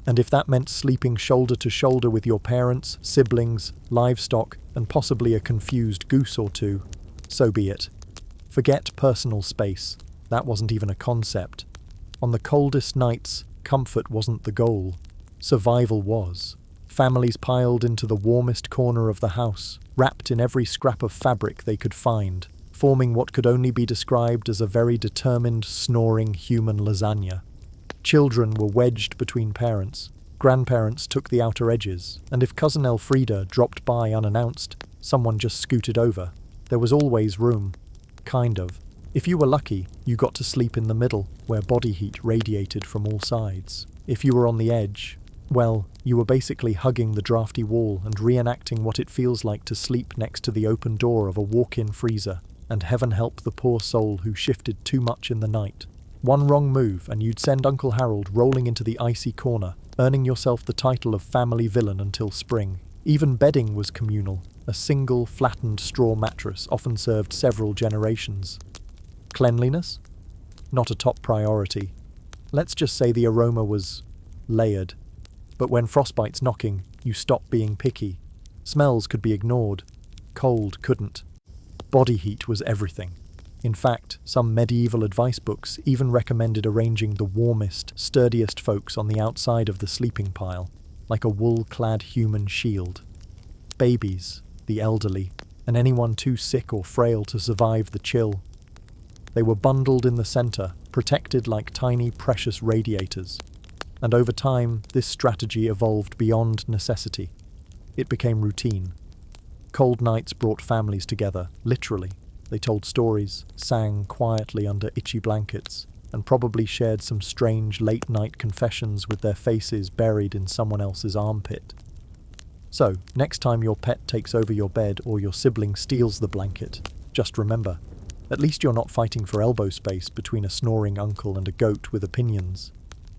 And if that meant sleeping shoulder to shoulder with your parents, siblings, livestock, and possibly a confused goose or two, so be it. Forget personal space. That wasn't even a concept. On the coldest nights, comfort wasn't the goal. Survival was. Families piled into the warmest corner of the house, wrapped in every scrap of fabric they could find, forming what could only be described as a very determined, snoring human lasagna. Children were wedged between parents. Grandparents took the outer edges, and if Cousin Elfrida dropped by unannounced, someone just scooted over. There was always room. Kind of. If you were lucky, you got to sleep in the middle, where body heat radiated from all sides. If you were on the edge, well, you were basically hugging the drafty wall and reenacting what it feels like to sleep next to the open door of a walk-in freezer, and heaven help the poor soul who shifted too much in the night. One wrong move and you'd send Uncle Harold rolling into the icy corner, earning yourself the title of family villain until spring. Even bedding was communal. A single, flattened straw mattress often served several generations. Cleanliness? Not a top priority. Let's just say the aroma was layered. But when frostbite's knocking, you stop being picky. Smells could be ignored. Cold couldn't. Body heat was everything. In fact, some medieval advice books even recommended arranging the warmest, sturdiest folks on the outside of the sleeping pile, like a wool-clad human shield. Babies, the elderly, and anyone too sick or frail to survive the chill. They were bundled in the center, protected like tiny, precious radiators. And over time, this strategy evolved beyond necessity. It became routine. Cold nights brought families together, literally. They told stories, sang quietly under itchy blankets, and probably shared some strange late-night confessions with their faces buried in someone else's armpit. So, next time your pet takes over your bed or your sibling steals the blanket, just remember, at least you're not fighting for elbow space between a snoring uncle and a goat with opinions.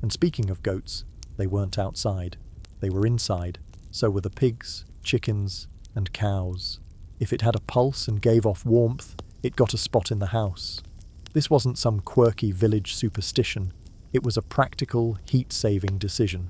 And speaking of goats, they weren't outside. They were inside. So were the pigs, chickens, and cows. If it had a pulse and gave off warmth, it got a spot in the house. This wasn't some quirky village superstition. It was a practical, heat-saving decision.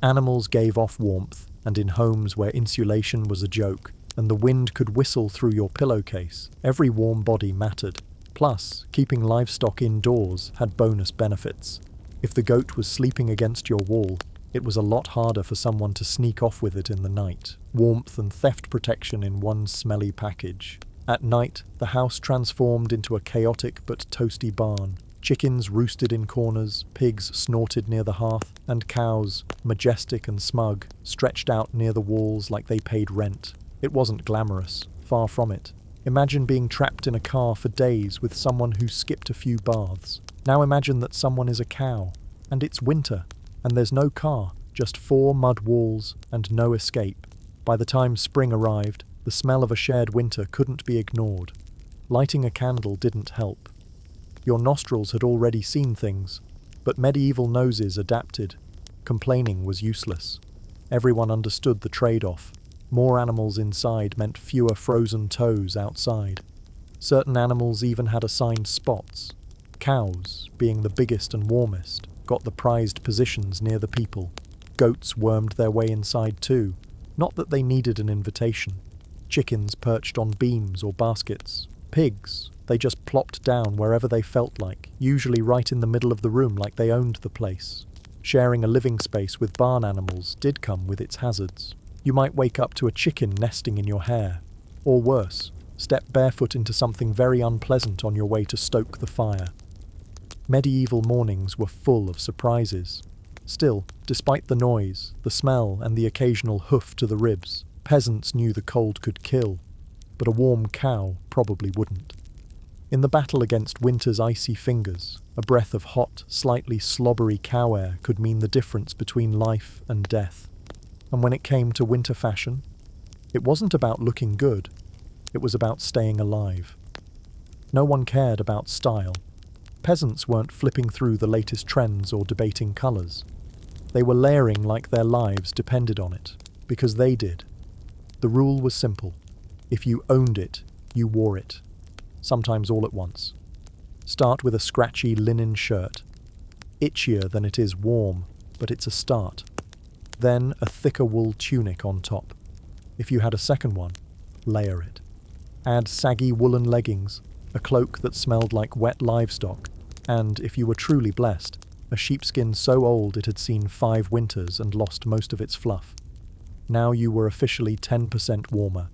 Animals gave off warmth, and in homes where insulation was a joke, and the wind could whistle through your pillowcase, every warm body mattered. Plus, keeping livestock indoors had bonus benefits. If the goat was sleeping against your wall, it was a lot harder for someone to sneak off with it in the night. Warmth and theft protection in one smelly package. At night, the house transformed into a chaotic but toasty barn. Chickens roosted in corners, pigs snorted near the hearth, and cows, majestic and smug, stretched out near the walls like they paid rent. It wasn't glamorous, far from it. Imagine being trapped in a car for days with someone who skipped a few baths. Now imagine that someone is a cow, and it's winter, and there's no car, just 4 mud walls and no escape. By the time spring arrived, the smell of a shared winter couldn't be ignored. Lighting a candle didn't help. Your nostrils had already seen things, but medieval noses adapted. Complaining was useless. Everyone understood the trade-off. More animals inside meant fewer frozen toes outside. Certain animals even had assigned spots. Cows, being the biggest and warmest, got the prized positions near the people. Goats wormed their way inside too, not that they needed an invitation. Chickens perched on beams or baskets. Pigs, they just plopped down wherever they felt like, usually right in the middle of the room like they owned the place. Sharing a living space with barn animals did come with its hazards. You might wake up to a chicken nesting in your hair. Or worse, step barefoot into something very unpleasant on your way to stoke the fire. Medieval mornings were full of surprises. Still, despite the noise, the smell, and the occasional hoof to the ribs, peasants knew the cold could kill. but a warm cow probably wouldn't. In the battle against winter's icy fingers, a breath of hot, slightly slobbery cow air could mean the difference between life and death. And when it came to winter fashion, it wasn't about looking good, it was about staying alive. No one cared about style. Peasants weren't flipping through the latest trends or debating colours. They were layering like their lives depended on it, because they did. The rule was simple. If you owned it, you wore it. Sometimes all at once. Start with a scratchy linen shirt. Itchier than it is warm, but it's a start. Then a thicker wool tunic on top. If you had a second one, layer it. Add saggy woolen leggings, a cloak that smelled like wet livestock, and, if you were truly blessed, a sheepskin so old it had seen 5 winters and lost most of its fluff. Now you were officially 10% warmer,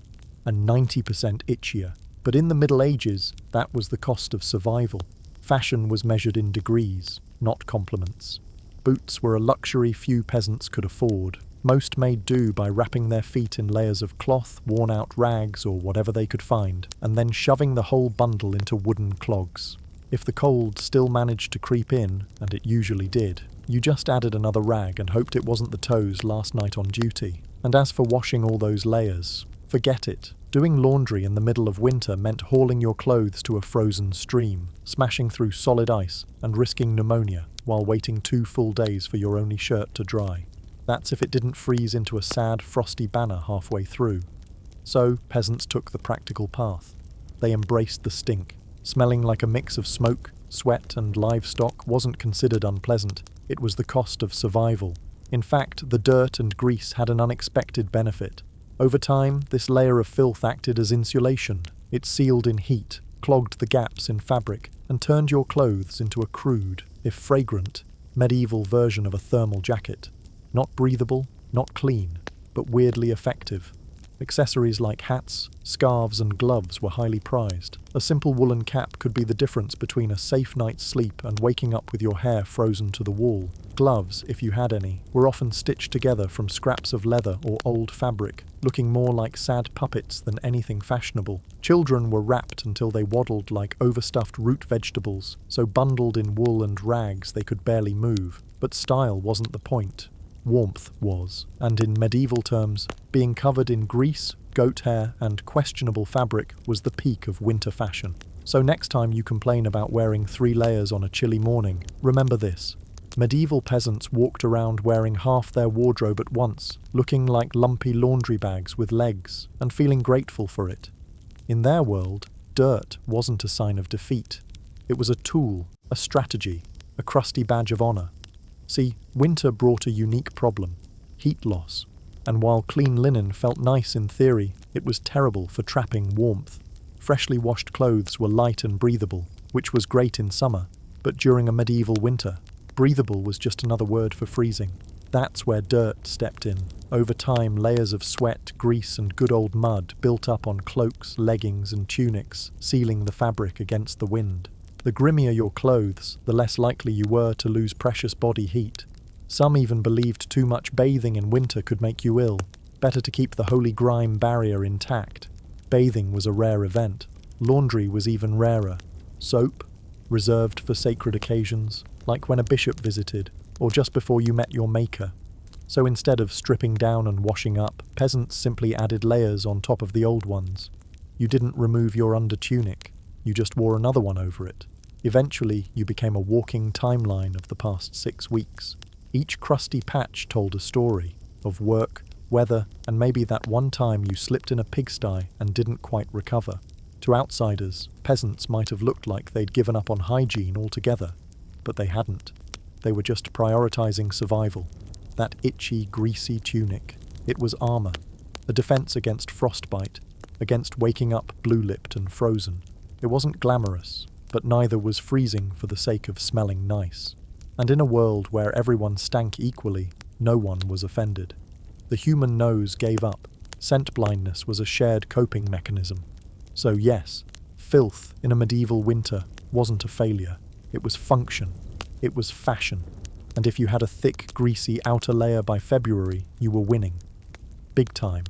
and 90% itchier. But in the Middle Ages, that was the cost of survival. Fashion was measured in degrees, not compliments. Boots were a luxury few peasants could afford. Most made do by wrapping their feet in layers of cloth, worn-out rags, or whatever they could find, and then shoving the whole bundle into wooden clogs. If the cold still managed to creep in, and it usually did, you just added another rag and hoped it wasn't the toes last night on duty. And as for washing all those layers, forget it. Doing laundry in the middle of winter meant hauling your clothes to a frozen stream, smashing through solid ice, and risking pneumonia while waiting 2 full days for your only shirt to dry. That's if it didn't freeze into a sad, frosty banner halfway through. So, peasants took the practical path. They embraced the stink. Smelling like a mix of smoke, sweat, and livestock wasn't considered unpleasant. It was the cost of survival. In fact, the dirt and grease had an unexpected benefit. Over time, this layer of filth acted as insulation. It sealed in heat, clogged the gaps in fabric, and turned your clothes into a crude, if fragrant, medieval version of a thermal jacket. Not breathable, not clean, but weirdly effective. Accessories like hats, scarves, and gloves were highly prized. A simple woolen cap could be the difference between a safe night's sleep and waking up with your hair frozen to the wall. Gloves, if you had any, were often stitched together from scraps of leather or old fabric, looking more like sad puppets than anything fashionable. Children were wrapped until they waddled like overstuffed root vegetables, so bundled in wool and rags they could barely move. But style wasn't the point. Warmth was, and in medieval terms, being covered in grease, goat hair, and questionable fabric was the peak of winter fashion. So next time you complain about wearing 3 layers on a chilly morning, remember this. Medieval peasants walked around wearing half their wardrobe at once, looking like lumpy laundry bags with legs, and feeling grateful for it. In their world, dirt wasn't a sign of defeat. It was a tool, a strategy, a crusty badge of honor. See, winter brought a unique problem, heat loss, and while clean linen felt nice in theory, it was terrible for trapping warmth. Freshly washed clothes were light and breathable, which was great in summer, but during a medieval winter, breathable was just another word for freezing. That's where dirt stepped in. Over time, layers of sweat, grease, and good old mud built up on cloaks, leggings, and tunics, sealing the fabric against the wind. The grimmier your clothes, the less likely you were to lose precious body heat. Some even believed too much bathing in winter could make you ill. Better to keep the holy grime barrier intact. Bathing was a rare event. Laundry was even rarer. Soap, reserved for sacred occasions, like when a bishop visited, or just before you met your maker. So instead of stripping down and washing up, peasants simply added layers on top of the old ones. You didn't remove your undertunic, you just wore another one over it. Eventually, you became a walking timeline of the past 6 weeks. Each crusty patch told a story of work, weather, and maybe that one time you slipped in a pigsty and didn't quite recover. To outsiders, peasants might have looked like they'd given up on hygiene altogether, but they hadn't. They were just prioritizing survival. That itchy, greasy tunic. It was armor, a defense against frostbite, against waking up blue-lipped and frozen. It wasn't glamorous, but neither was freezing for the sake of smelling nice. And in a world where everyone stank equally, no one was offended. The human nose gave up. Scent blindness was a shared coping mechanism. So yes, filth in a medieval winter wasn't a failure. It was function. It was fashion. And if you had a thick, greasy outer layer by February, you were winning. Big time.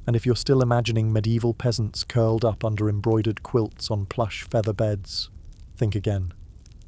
And if you're still imagining medieval peasants curled up under embroidered quilts on plush feather beds, think again.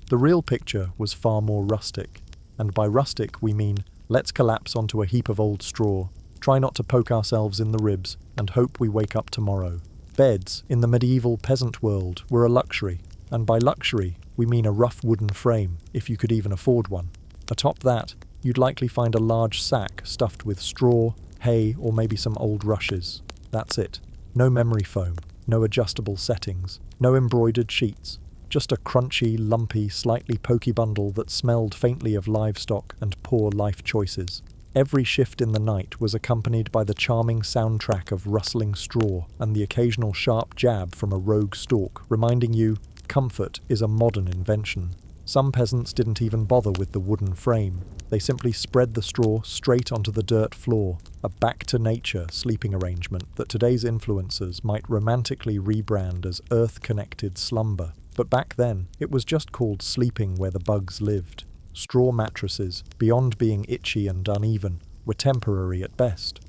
The real picture was far more rustic. And by rustic, we mean, let's collapse onto a heap of old straw, try not to poke ourselves in the ribs, and hope we wake up tomorrow. Beds, in the medieval peasant world, were a luxury. And by luxury, we mean a rough wooden frame, if you could even afford one. Atop that, you'd likely find a large sack stuffed with straw, hay, or maybe some old rushes. That's it. No memory foam, no adjustable settings, no embroidered sheets. Just a crunchy, lumpy, slightly pokey bundle that smelled faintly of livestock and poor life choices. Every shift in the night was accompanied by the charming soundtrack of rustling straw and the occasional sharp jab from a rogue stork, reminding you, comfort is a modern invention. Some peasants didn't even bother with the wooden frame. They simply spread the straw straight onto the dirt floor, a back-to-nature sleeping arrangement that today's influencers might romantically rebrand as earth-connected slumber. But back then, it was just called sleeping where the bugs lived. Straw mattresses, beyond being itchy and uneven, were temporary at best.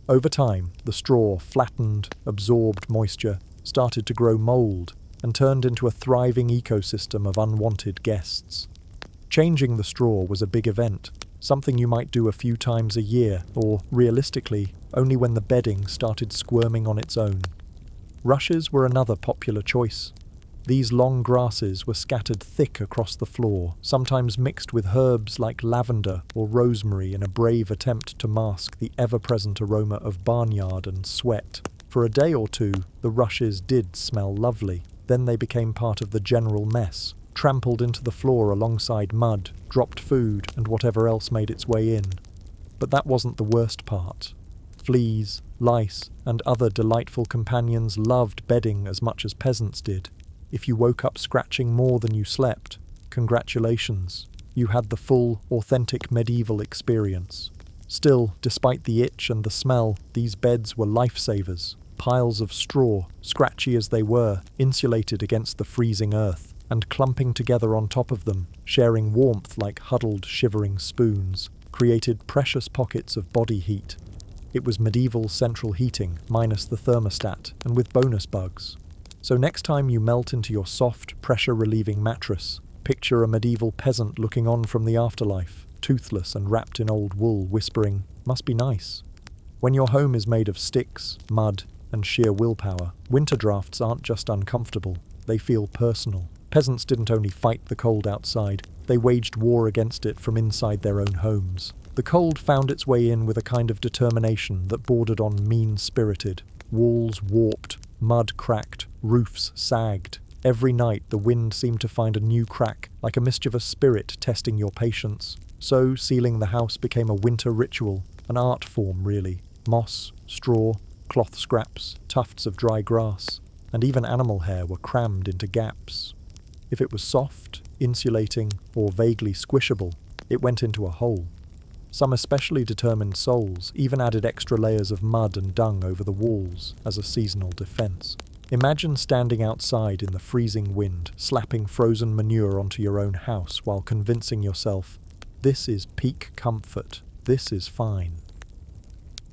Over time, the straw flattened, absorbed moisture, started to grow mold, and turned into a thriving ecosystem of unwanted guests. Changing the straw was a big event, something you might do a few times a year, or, realistically, only when the bedding started squirming on its own. Rushes were another popular choice. These long grasses were scattered thick across the floor, sometimes mixed with herbs like lavender or rosemary in a brave attempt to mask the ever-present aroma of barnyard and sweat. For a day or two, the rushes did smell lovely. Then they became part of the general mess, trampled into the floor alongside mud, dropped food, and whatever else made its way in. But that wasn't the worst part. Fleas, lice, and other delightful companions loved bedding as much as peasants did. If you woke up scratching more than you slept, congratulations. You had the full, authentic medieval experience. Still, despite the itch and the smell, these beds were lifesavers. Piles of straw, scratchy as they were, insulated against the freezing earth, and clumping together on top of them, sharing warmth like huddled, shivering spoons, created precious pockets of body heat. It was medieval central heating, minus the thermostat, and with bonus bugs. So next time you melt into your soft, pressure-relieving mattress, picture a medieval peasant looking on from the afterlife, toothless and wrapped in old wool, whispering, "Must be nice." When your home is made of sticks, mud, and sheer willpower, winter drafts aren't just uncomfortable, they feel personal. Peasants didn't only fight the cold outside, they waged war against it from inside their own homes. The cold found its way in with a kind of determination that bordered on mean-spirited. Walls warped, mud cracked, roofs sagged. Every night the wind seemed to find a new crack, like a mischievous spirit testing your patience. So sealing the house became a winter ritual, an art form really. Moss, straw, cloth scraps, tufts of dry grass, and even animal hair were crammed into gaps. If it was soft, insulating, or vaguely squishable, it went into a hole. Some especially determined souls even added extra layers of mud and dung over the walls as a seasonal defense. Imagine standing outside in the freezing wind, slapping frozen manure onto your own house while convincing yourself, this is peak comfort, this is fine.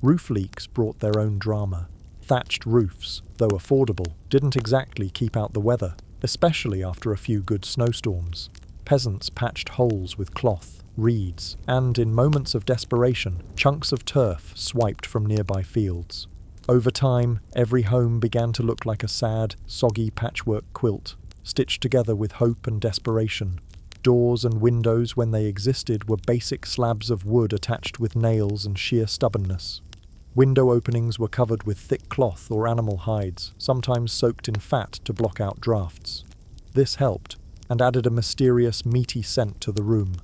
Roof leaks brought their own drama. Thatched roofs, though affordable, didn't exactly keep out the weather, especially after a few good snowstorms. Peasants patched holes with cloth, reeds, and, in moments of desperation, chunks of turf swiped from nearby fields. Over time, every home began to look like a sad, soggy patchwork quilt, stitched together with hope and desperation. Doors and windows, when they existed, were basic slabs of wood attached with nails and sheer stubbornness. Window openings were covered with thick cloth or animal hides, sometimes soaked in fat to block out drafts. This helped, and added a mysterious, meaty scent to the room.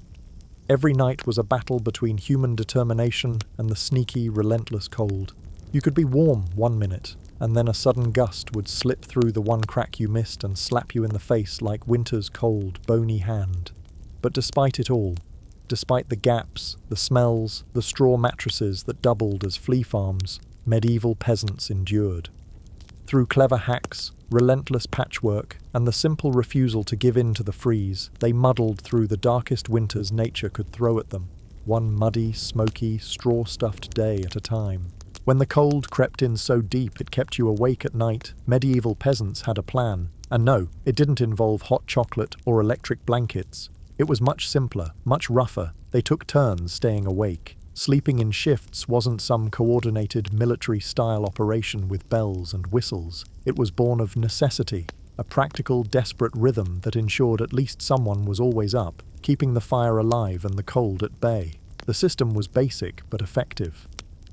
Every night was a battle between human determination and the sneaky, relentless cold. You could be warm one minute, and then a sudden gust would slip through the one crack you missed and slap you in the face like winter's cold, bony hand. But despite it all, despite the gaps, the smells, the straw mattresses that doubled as flea farms, medieval peasants endured. Through clever hacks, relentless patchwork, and the simple refusal to give in to the freeze, they muddled through the darkest winters nature could throw at them, one muddy, smoky, straw-stuffed day at a time. When the cold crept in so deep it kept you awake at night, medieval peasants had a plan. And no, it didn't involve hot chocolate or electric blankets. It was much simpler, much rougher. They took turns staying awake. Sleeping in shifts wasn't some coordinated military-style operation with bells and whistles. It was born of necessity, a practical, desperate rhythm that ensured at least someone was always up, keeping the fire alive and the cold at bay. The system was basic but effective.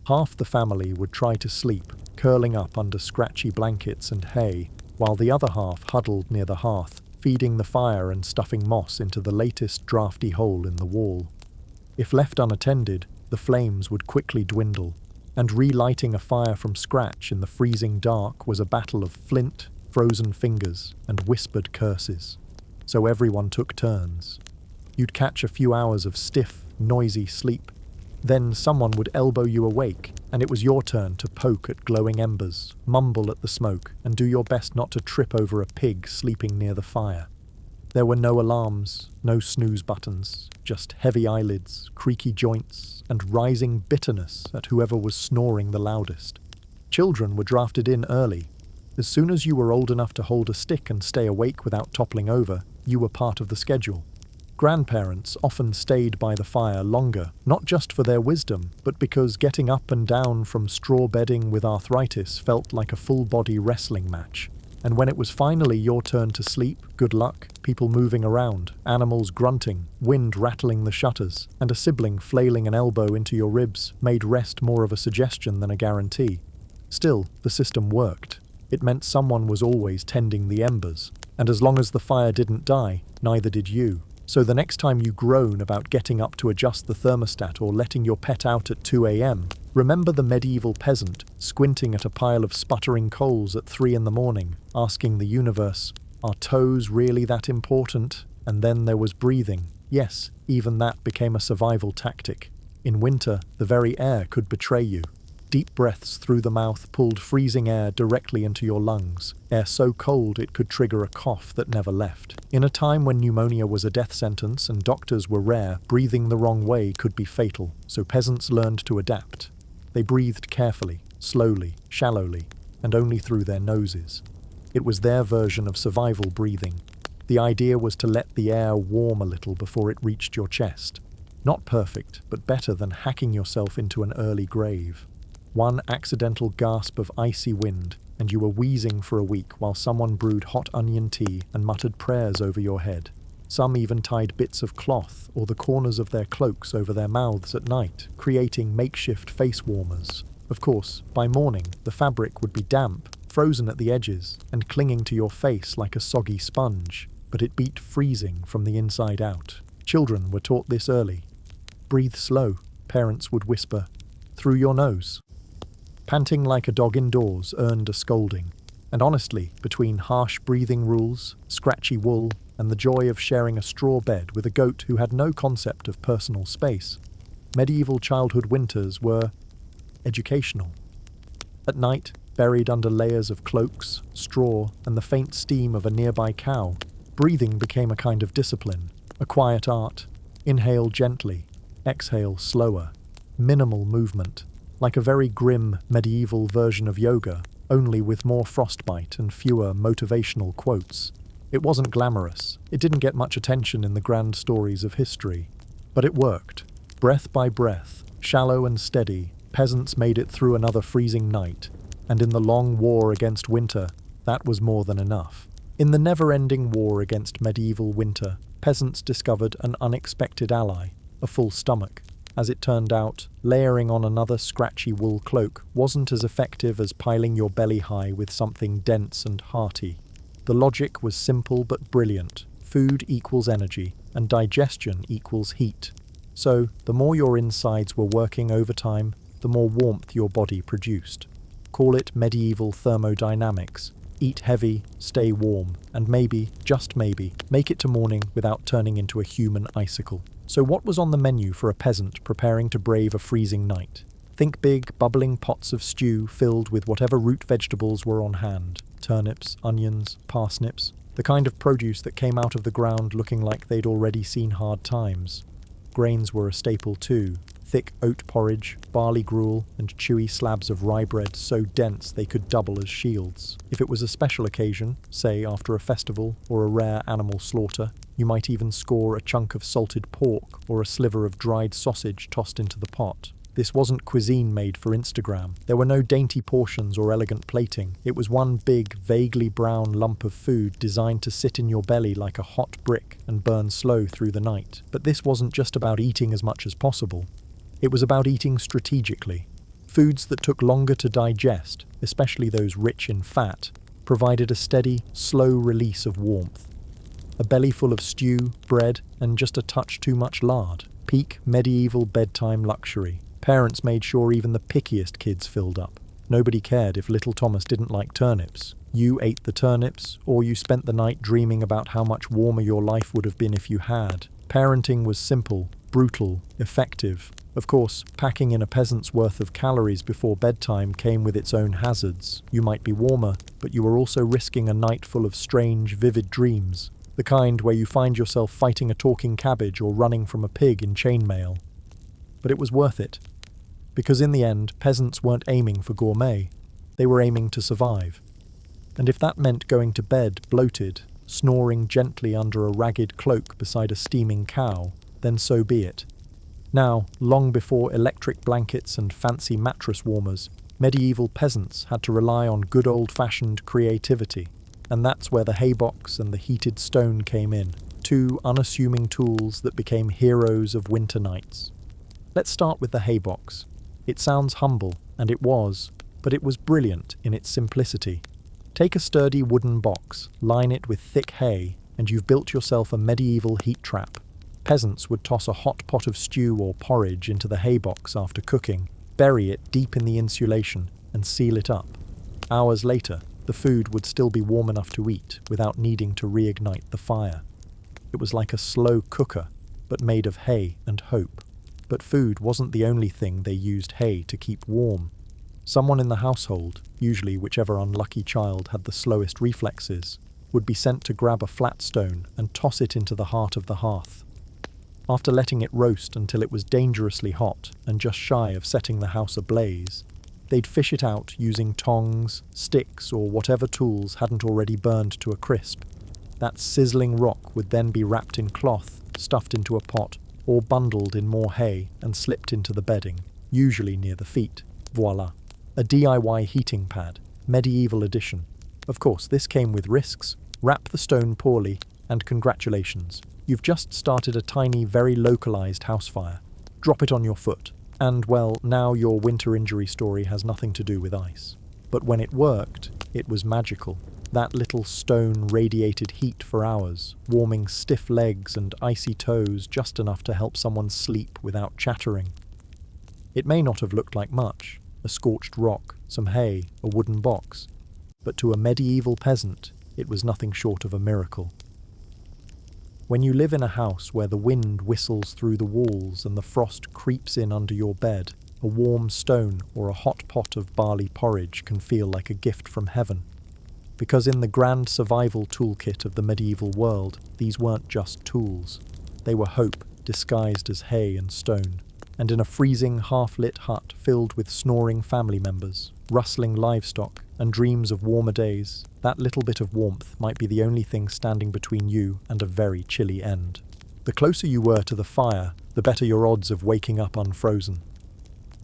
Half the family would try to sleep, curling up under scratchy blankets and hay, while the other half huddled near the hearth, feeding the fire and stuffing moss into the latest drafty hole in the wall. If left unattended, the flames would quickly dwindle, and relighting a fire from scratch in the freezing dark was a battle of flint, frozen fingers, and whispered curses. So everyone took turns. You'd catch a few hours of stiff, noisy sleep. Then someone would elbow you awake, and it was your turn to poke at glowing embers, mumble at the smoke, and do your best not to trip over a pig sleeping near the fire. There were no alarms, no snooze buttons, just heavy eyelids, creaky joints, and rising bitterness at whoever was snoring the loudest. Children were drafted in early. As soon as you were old enough to hold a stick and stay awake without toppling over, you were part of the schedule. Grandparents often stayed by the fire longer, not just for their wisdom, but because getting up and down from straw bedding with arthritis felt like a full-body wrestling match. And when it was finally your turn to sleep, good luck, people moving around, animals grunting, wind rattling the shutters, and a sibling flailing an elbow into your ribs made rest more of a suggestion than a guarantee. Still, the system worked. It meant someone was always tending the embers, and as long as the fire didn't die, neither did you. So the next time you groan about getting up to adjust the thermostat or letting your pet out at 2 a.m., remember the medieval peasant squinting at a pile of sputtering coals at 3 in the morning, asking the universe, "Are toes really that important?" And then there was breathing. Yes, even that became a survival tactic. In winter, the very air could betray you. Deep breaths through the mouth pulled freezing air directly into your lungs, air so cold it could trigger a cough that never left. In a time when pneumonia was a death sentence and doctors were rare, breathing the wrong way could be fatal, so peasants learned to adapt. They breathed carefully, slowly, shallowly, and only through their noses. It was their version of survival breathing. The idea was to let the air warm a little before it reached your chest. Not perfect, but better than hacking yourself into an early grave. One accidental gasp of icy wind, and you were wheezing for a week while someone brewed hot onion tea and muttered prayers over your head. Some even tied bits of cloth or the corners of their cloaks over their mouths at night, creating makeshift face warmers. Of course, by morning, the fabric would be damp, frozen at the edges, and clinging to your face like a soggy sponge, but it beat freezing from the inside out. Children were taught this early. Breathe slow, parents would whisper, through your nose. Panting like a dog indoors earned a scolding, and honestly, between harsh breathing rules, scratchy wool, and the joy of sharing a straw bed with a goat who had no concept of personal space, medieval childhood winters were educational. At night, buried under layers of cloaks, straw, and the faint steam of a nearby cow, breathing became a kind of discipline, a quiet art. Inhale gently, exhale slower, minimal movement. Like a very grim medieval version of yoga, only with more frostbite and fewer motivational quotes. It wasn't glamorous, it didn't get much attention in the grand stories of history. But it worked. Breath by breath, shallow and steady, peasants made it through another freezing night, and in the long war against winter, that was more than enough. In the never-ending war against medieval winter, peasants discovered an unexpected ally, a full stomach. As it turned out, layering on another scratchy wool cloak wasn't as effective as piling your belly high with something dense and hearty. The logic was simple but brilliant. Food equals energy, and digestion equals heat. So, the more your insides were working overtime, the more warmth your body produced. Call it medieval thermodynamics. Eat heavy, stay warm, and maybe, just maybe, make it to morning without turning into a human icicle. So what was on the menu for a peasant preparing to brave a freezing night? Think big, bubbling pots of stew filled with whatever root vegetables were on hand. Turnips, onions, parsnips, the kind of produce that came out of the ground looking like they'd already seen hard times. Grains were a staple too. thick oat porridge, barley gruel, and chewy slabs of rye bread so dense they could double as shields. If it was a special occasion, say after a festival or a rare animal slaughter, you might even score a chunk of salted pork or a sliver of dried sausage tossed into the pot. This wasn't cuisine made for Instagram. There were no dainty portions or elegant plating. It was one big, vaguely brown lump of food designed to sit in your belly like a hot brick and burn slow through the night. But this wasn't just about eating as much as possible. It was about eating strategically. Foods that took longer to digest, especially those rich in fat, provided a steady, slow release of warmth. A belly full of stew, bread, and just a touch too much lard. Peak medieval bedtime luxury. Parents made sure even the pickiest kids filled up. Nobody cared if little Thomas didn't like turnips. You ate the turnips, or you spent the night dreaming about how much warmer your life would have been if you had. Parenting was simple, brutal, effective. Of course, packing in a peasant's worth of calories before bedtime came with its own hazards. You might be warmer, but you were also risking a night full of strange, vivid dreams. The kind where you find yourself fighting a talking cabbage or running from a pig in chainmail. But it was worth it. Because in the end, peasants weren't aiming for gourmet, they were aiming to survive. And if that meant going to bed bloated, snoring gently under a ragged cloak beside a steaming cow, then so be it. Now, long before electric blankets and fancy mattress warmers, medieval peasants had to rely on good old-fashioned creativity. And that's where the haybox and the heated stone came in, two unassuming tools that became heroes of winter nights. Let's start with the haybox. It sounds humble, and it was, but it was brilliant in its simplicity. Take a sturdy wooden box, line it with thick hay, and you've built yourself a medieval heat trap. Peasants would toss a hot pot of stew or porridge into the haybox after cooking, bury it deep in the insulation, and seal it up. Hours later, the food would still be warm enough to eat without needing to reignite the fire. It was like a slow cooker, but made of hay and hope. But food wasn't the only thing they used hay to keep warm. Someone in the household, usually whichever unlucky child had the slowest reflexes, would be sent to grab a flat stone and toss it into the heart of the hearth. After letting it roast until it was dangerously hot and just shy of setting the house ablaze, they'd fish it out using tongs, sticks, or whatever tools hadn't already burned to a crisp. That sizzling rock would then be wrapped in cloth, stuffed into a pot, or bundled in more hay and slipped into the bedding, usually near the feet. Voila. A DIY heating pad, medieval edition. Of course, this came with risks. Wrap the stone poorly, and congratulations. You've just started a tiny, very localized house fire. Drop it on your foot. And, well, now your winter injury story has nothing to do with ice. But when it worked, it was magical. That little stone radiated heat for hours, warming stiff legs and icy toes just enough to help someone sleep without chattering. It may not have looked like much, a scorched rock, some hay, a wooden box, but to a medieval peasant, it was nothing short of a miracle. When you live in a house where the wind whistles through the walls and the frost creeps in under your bed, a warm stone or a hot pot of barley porridge can feel like a gift from heaven. Because in the grand survival toolkit of the medieval world, these weren't just tools. They were hope, disguised as hay and stone. And in a freezing, half-lit hut filled with snoring family members, rustling livestock, and dreams of warmer days, that little bit of warmth might be the only thing standing between you and a very chilly end. The closer you were to the fire, the better your odds of waking up unfrozen.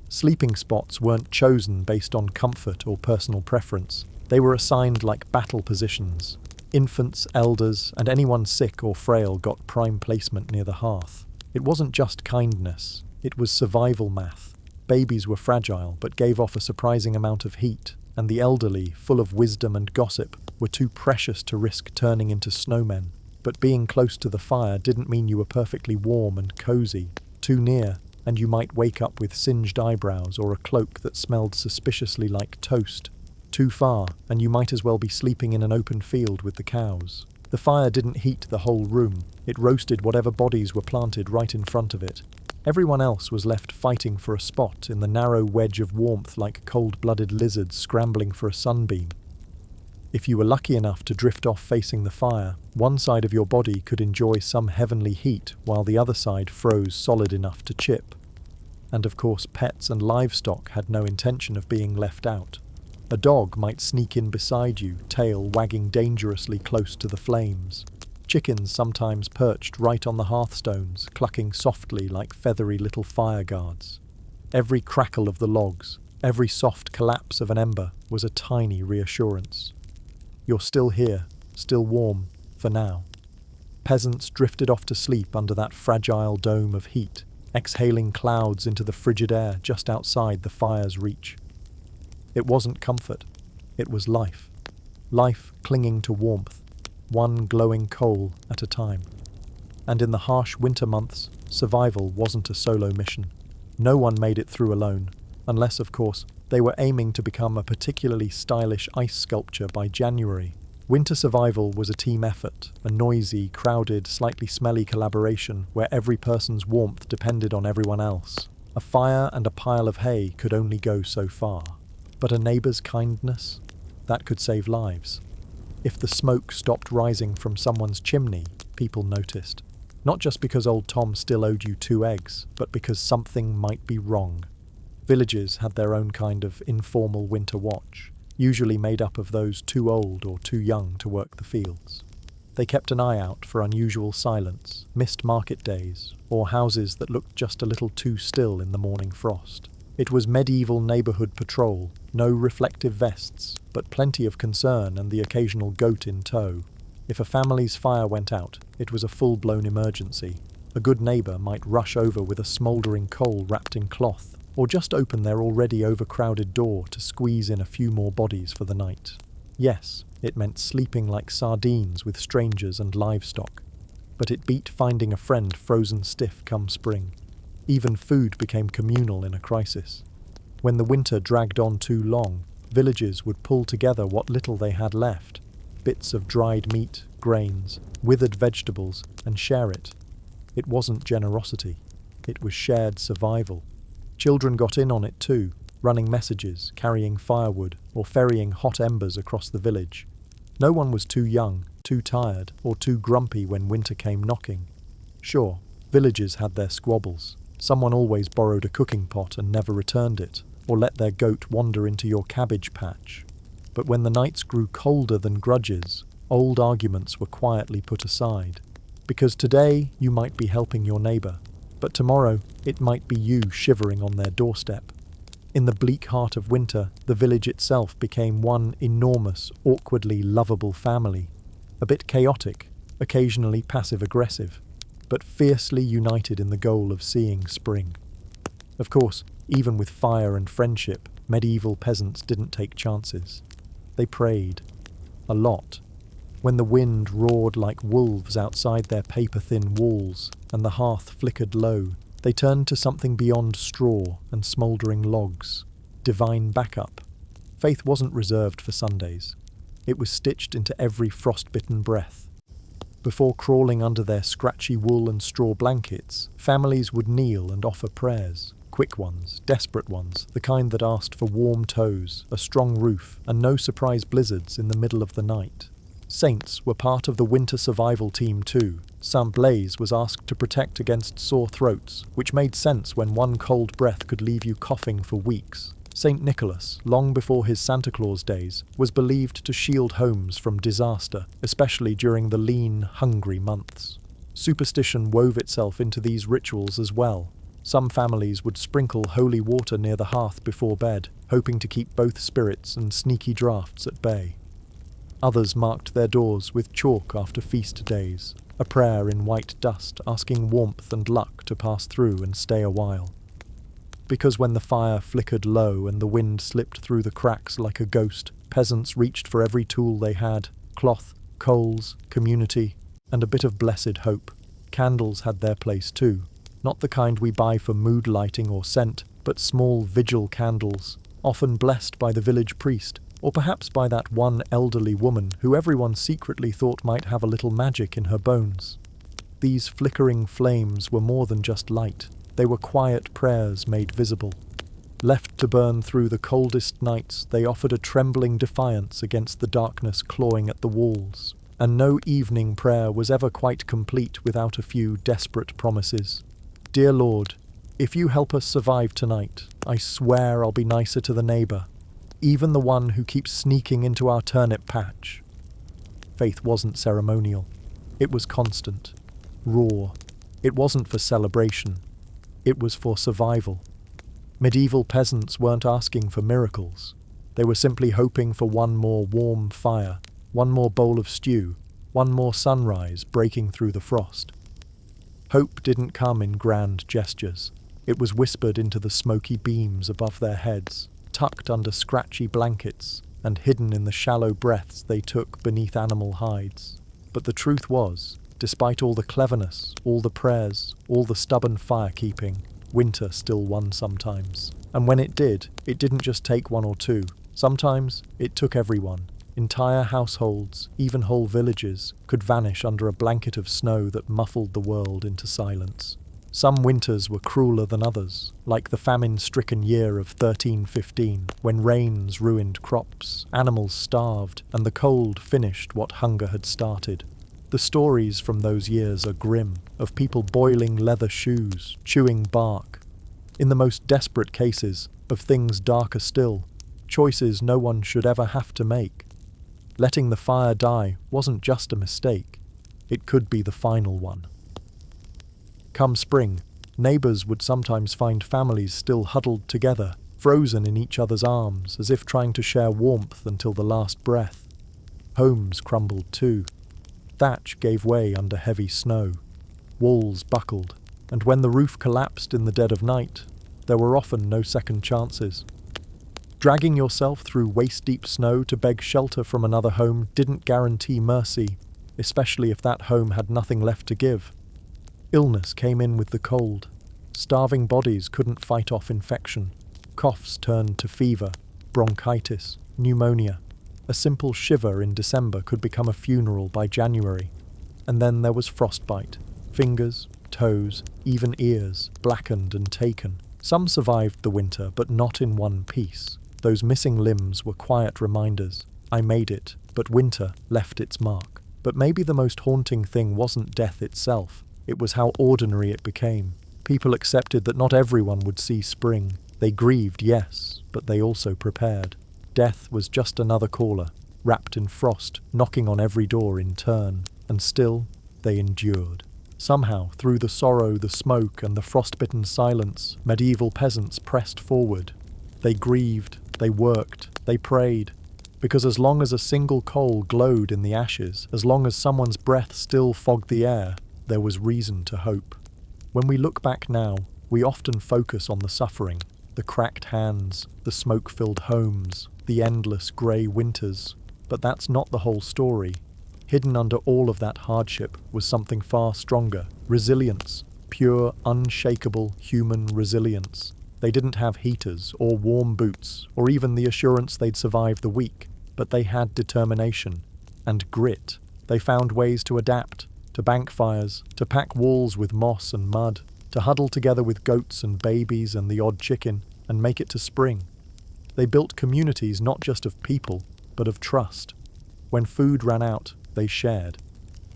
Sleeping spots weren't chosen based on comfort or personal preference. They were assigned like battle positions. Infants, elders, and anyone sick or frail got prime placement near the hearth. It wasn't just kindness, it was survival math. Babies were fragile, but gave off a surprising amount of heat, and the elderly, full of wisdom and gossip, were too precious to risk turning into snowmen. But being close to the fire didn't mean you were perfectly warm and cozy. Too near, and you might wake up with singed eyebrows or a cloak that smelled suspiciously like toast. Too far, and you might as well be sleeping in an open field with the cows. The fire didn't heat the whole room. It roasted whatever bodies were planted right in front of it. Everyone else was left fighting for a spot in the narrow wedge of warmth like cold-blooded lizards scrambling for a sunbeam. If you were lucky enough to drift off facing the fire, one side of your body could enjoy some heavenly heat while the other side froze solid enough to chip. And of course, pets and livestock had no intention of being left out. A dog might sneak in beside you, tail wagging dangerously close to the flames. Chickens sometimes perched right on the hearthstones, clucking softly like feathery little fire guards. Every crackle of the logs, every soft collapse of an ember was a tiny reassurance. You're still here, still warm, for now. Peasants drifted off to sleep under that fragile dome of heat, exhaling clouds into the frigid air just outside the fire's reach. It wasn't comfort, it was life. Life clinging to warmth, one glowing coal at a time. And in the harsh winter months, survival wasn't a solo mission. No one made it through alone, unless, of course, they were aiming to become a particularly stylish ice sculpture by January. Winter survival was a team effort, a noisy, crowded, slightly smelly collaboration where every person's warmth depended on everyone else. A fire and a pile of hay could only go so far. But a neighbour's kindness? That could save lives. If the smoke stopped rising from someone's chimney, people noticed. Not just because old Tom still owed you 2 eggs, but because something might be wrong. Villages had their own kind of informal winter watch, usually made up of those too old or too young to work the fields. They kept an eye out for unusual silence, missed market days, or houses that looked just a little too still in the morning frost. It was medieval neighbourhood patrol, no reflective vests, but plenty of concern and the occasional goat in tow. If a family's fire went out, it was a full-blown emergency. A good neighbour might rush over with a smouldering coal wrapped in cloth, or just open their already overcrowded door to squeeze in a few more bodies for the night. Yes, it meant sleeping like sardines with strangers and livestock, but it beat finding a friend frozen stiff come spring. Even food became communal in a crisis. When the winter dragged on too long, villages would pull together what little they had left, bits of dried meat, grains, withered vegetables, and share it. It wasn't generosity, it was shared survival. Children got in on it too, running messages, carrying firewood, or ferrying hot embers across the village. No one was too young, too tired, or too grumpy when winter came knocking. Sure, villages had their squabbles. Someone always borrowed a cooking pot and never returned it, or let their goat wander into your cabbage patch. But when the nights grew colder than grudges, old arguments were quietly put aside. Because today you might be helping your neighbour, but tomorrow it might be you shivering on their doorstep. In the bleak heart of winter, the village itself became one enormous, awkwardly lovable family. A bit chaotic, occasionally passive-aggressive, but fiercely united in the goal of seeing spring. Of course, even with fire and friendship, medieval peasants didn't take chances. They prayed. A lot. When the wind roared like wolves outside their paper-thin walls and the hearth flickered low, they turned to something beyond straw and smouldering logs. Divine backup. Faith wasn't reserved for Sundays. It was stitched into every frost-bitten breath. Before crawling under their scratchy wool and straw blankets, families would kneel and offer prayers. Quick ones, desperate ones, the kind that asked for warm toes, a strong roof, and no surprise blizzards in the middle of the night. Saints were part of the winter survival team too. Saint Blaise was asked to protect against sore throats, which made sense when one cold breath could leave you coughing for weeks. Saint Nicholas, long before his Santa Claus days, was believed to shield homes from disaster, especially during the lean, hungry months. Superstition wove itself into these rituals as well. Some families would sprinkle holy water near the hearth before bed, hoping to keep both spirits and sneaky drafts at bay. Others marked their doors with chalk after feast days, a prayer in white dust asking warmth and luck to pass through and stay a while. Because when the fire flickered low and the wind slipped through the cracks like a ghost, peasants reached for every tool they had: cloth, coals, community, and a bit of blessed hope. Candles had their place too. Not the kind we buy for mood lighting or scent, but small vigil candles, often blessed by the village priest, or perhaps by that one elderly woman who everyone secretly thought might have a little magic in her bones. These flickering flames were more than just light. They were quiet prayers made visible. Left to burn through the coldest nights, they offered a trembling defiance against the darkness clawing at the walls. And no evening prayer was ever quite complete without a few desperate promises. Dear Lord, If you help us survive tonight, I swear I'll be nicer to the neighbour, even the one who keeps sneaking into our turnip patch. Faith wasn't ceremonial. It was constant, raw. It wasn't for celebration. It was for survival. Medieval peasants weren't asking for miracles. They were simply hoping for one more warm fire, one more bowl of stew, one more sunrise breaking through the frost. Hope didn't come in grand gestures. It was whispered into the smoky beams above their heads, tucked under scratchy blankets, and hidden in the shallow breaths they took beneath animal hides. But the truth was, despite all the cleverness, all the prayers, all the stubborn fire-keeping, winter still won sometimes. And when it did, it didn't just take one or two. Sometimes it took everyone. Entire households, even whole villages, could vanish under a blanket of snow that muffled the world into silence. Some winters were crueler than others, like the famine-stricken year of 1315, when rains ruined crops, animals starved, and the cold finished what hunger had started. The stories from those years are grim, of people boiling leather shoes, chewing bark. In the most desperate cases, of things darker still, choices no one should ever have to make. Letting the fire die wasn't just a mistake, it could be the final one. Come spring, neighbours would sometimes find families still huddled together, frozen in each other's arms, as if trying to share warmth until the last breath. Homes crumbled too. Thatch gave way under heavy snow. Walls buckled, and when the roof collapsed in the dead of night, there were often no second chances. Dragging yourself through waist-deep snow to beg shelter from another home didn't guarantee mercy, especially if that home had nothing left to give. Illness came in with the cold. Starving bodies couldn't fight off infection. Coughs turned to fever, bronchitis, pneumonia. A simple shiver in December could become a funeral by January. And then there was frostbite. Fingers, toes, even ears, blackened and taken. Some survived the winter, but not in one piece. Those missing limbs were quiet reminders. I made it, but winter left its mark. But maybe the most haunting thing wasn't death itself. It was how ordinary it became. People accepted that not everyone would see spring. They grieved, yes, but they also prepared. Death was just another caller, wrapped in frost, knocking on every door in turn. And still, they endured. Somehow, through the sorrow, the smoke, and the frostbitten silence, medieval peasants pressed forward. They grieved, they worked, they prayed. Because as long as a single coal glowed in the ashes, as long as someone's breath still fogged the air, there was reason to hope. When we look back now, we often focus on the suffering, the cracked hands, the smoke-filled homes, the endless grey winters. But that's not the whole story. Hidden under all of that hardship was something far stronger, resilience, pure, unshakable human resilience. They didn't have heaters or warm boots or even the assurance they'd survive the week, but they had determination and grit. They found ways to adapt, to bank fires, to pack walls with moss and mud, to huddle together with goats and babies and the odd chicken, and make it to spring. They built communities not just of people, but of trust. When food ran out, they shared.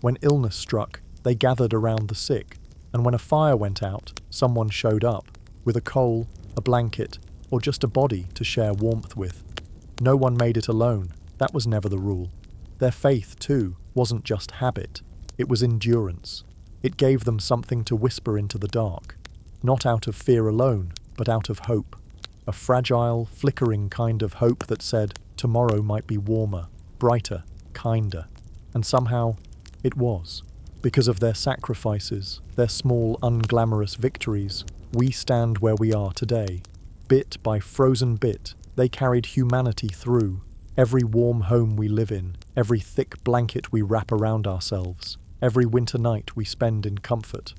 When illness struck, they gathered around the sick. And when a fire went out, someone showed up, with a coal, a blanket, or just a body to share warmth with. No one made it alone. That was never the rule. Their faith, too, wasn't just habit. It was endurance. It gave them something to whisper into the dark. Not out of fear alone, but out of hope. A fragile, flickering kind of hope that said, tomorrow might be warmer, brighter, kinder. And somehow, it was. Because of their sacrifices, their small, unglamorous victories, we stand where we are today. Bit by frozen bit, they carried humanity through. Every warm home we live in, every thick blanket we wrap around ourselves, every winter night we spend in comfort.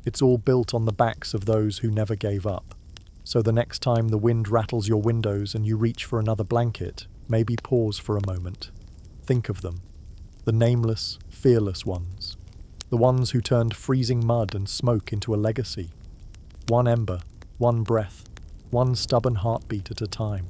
It's all built on the backs of those who never gave up. So the next time the wind rattles your windows and you reach for another blanket, maybe pause for a moment. Think of them. The nameless, fearless ones. The ones who turned freezing mud and smoke into a legacy. One ember, one breath, one stubborn heartbeat at a time.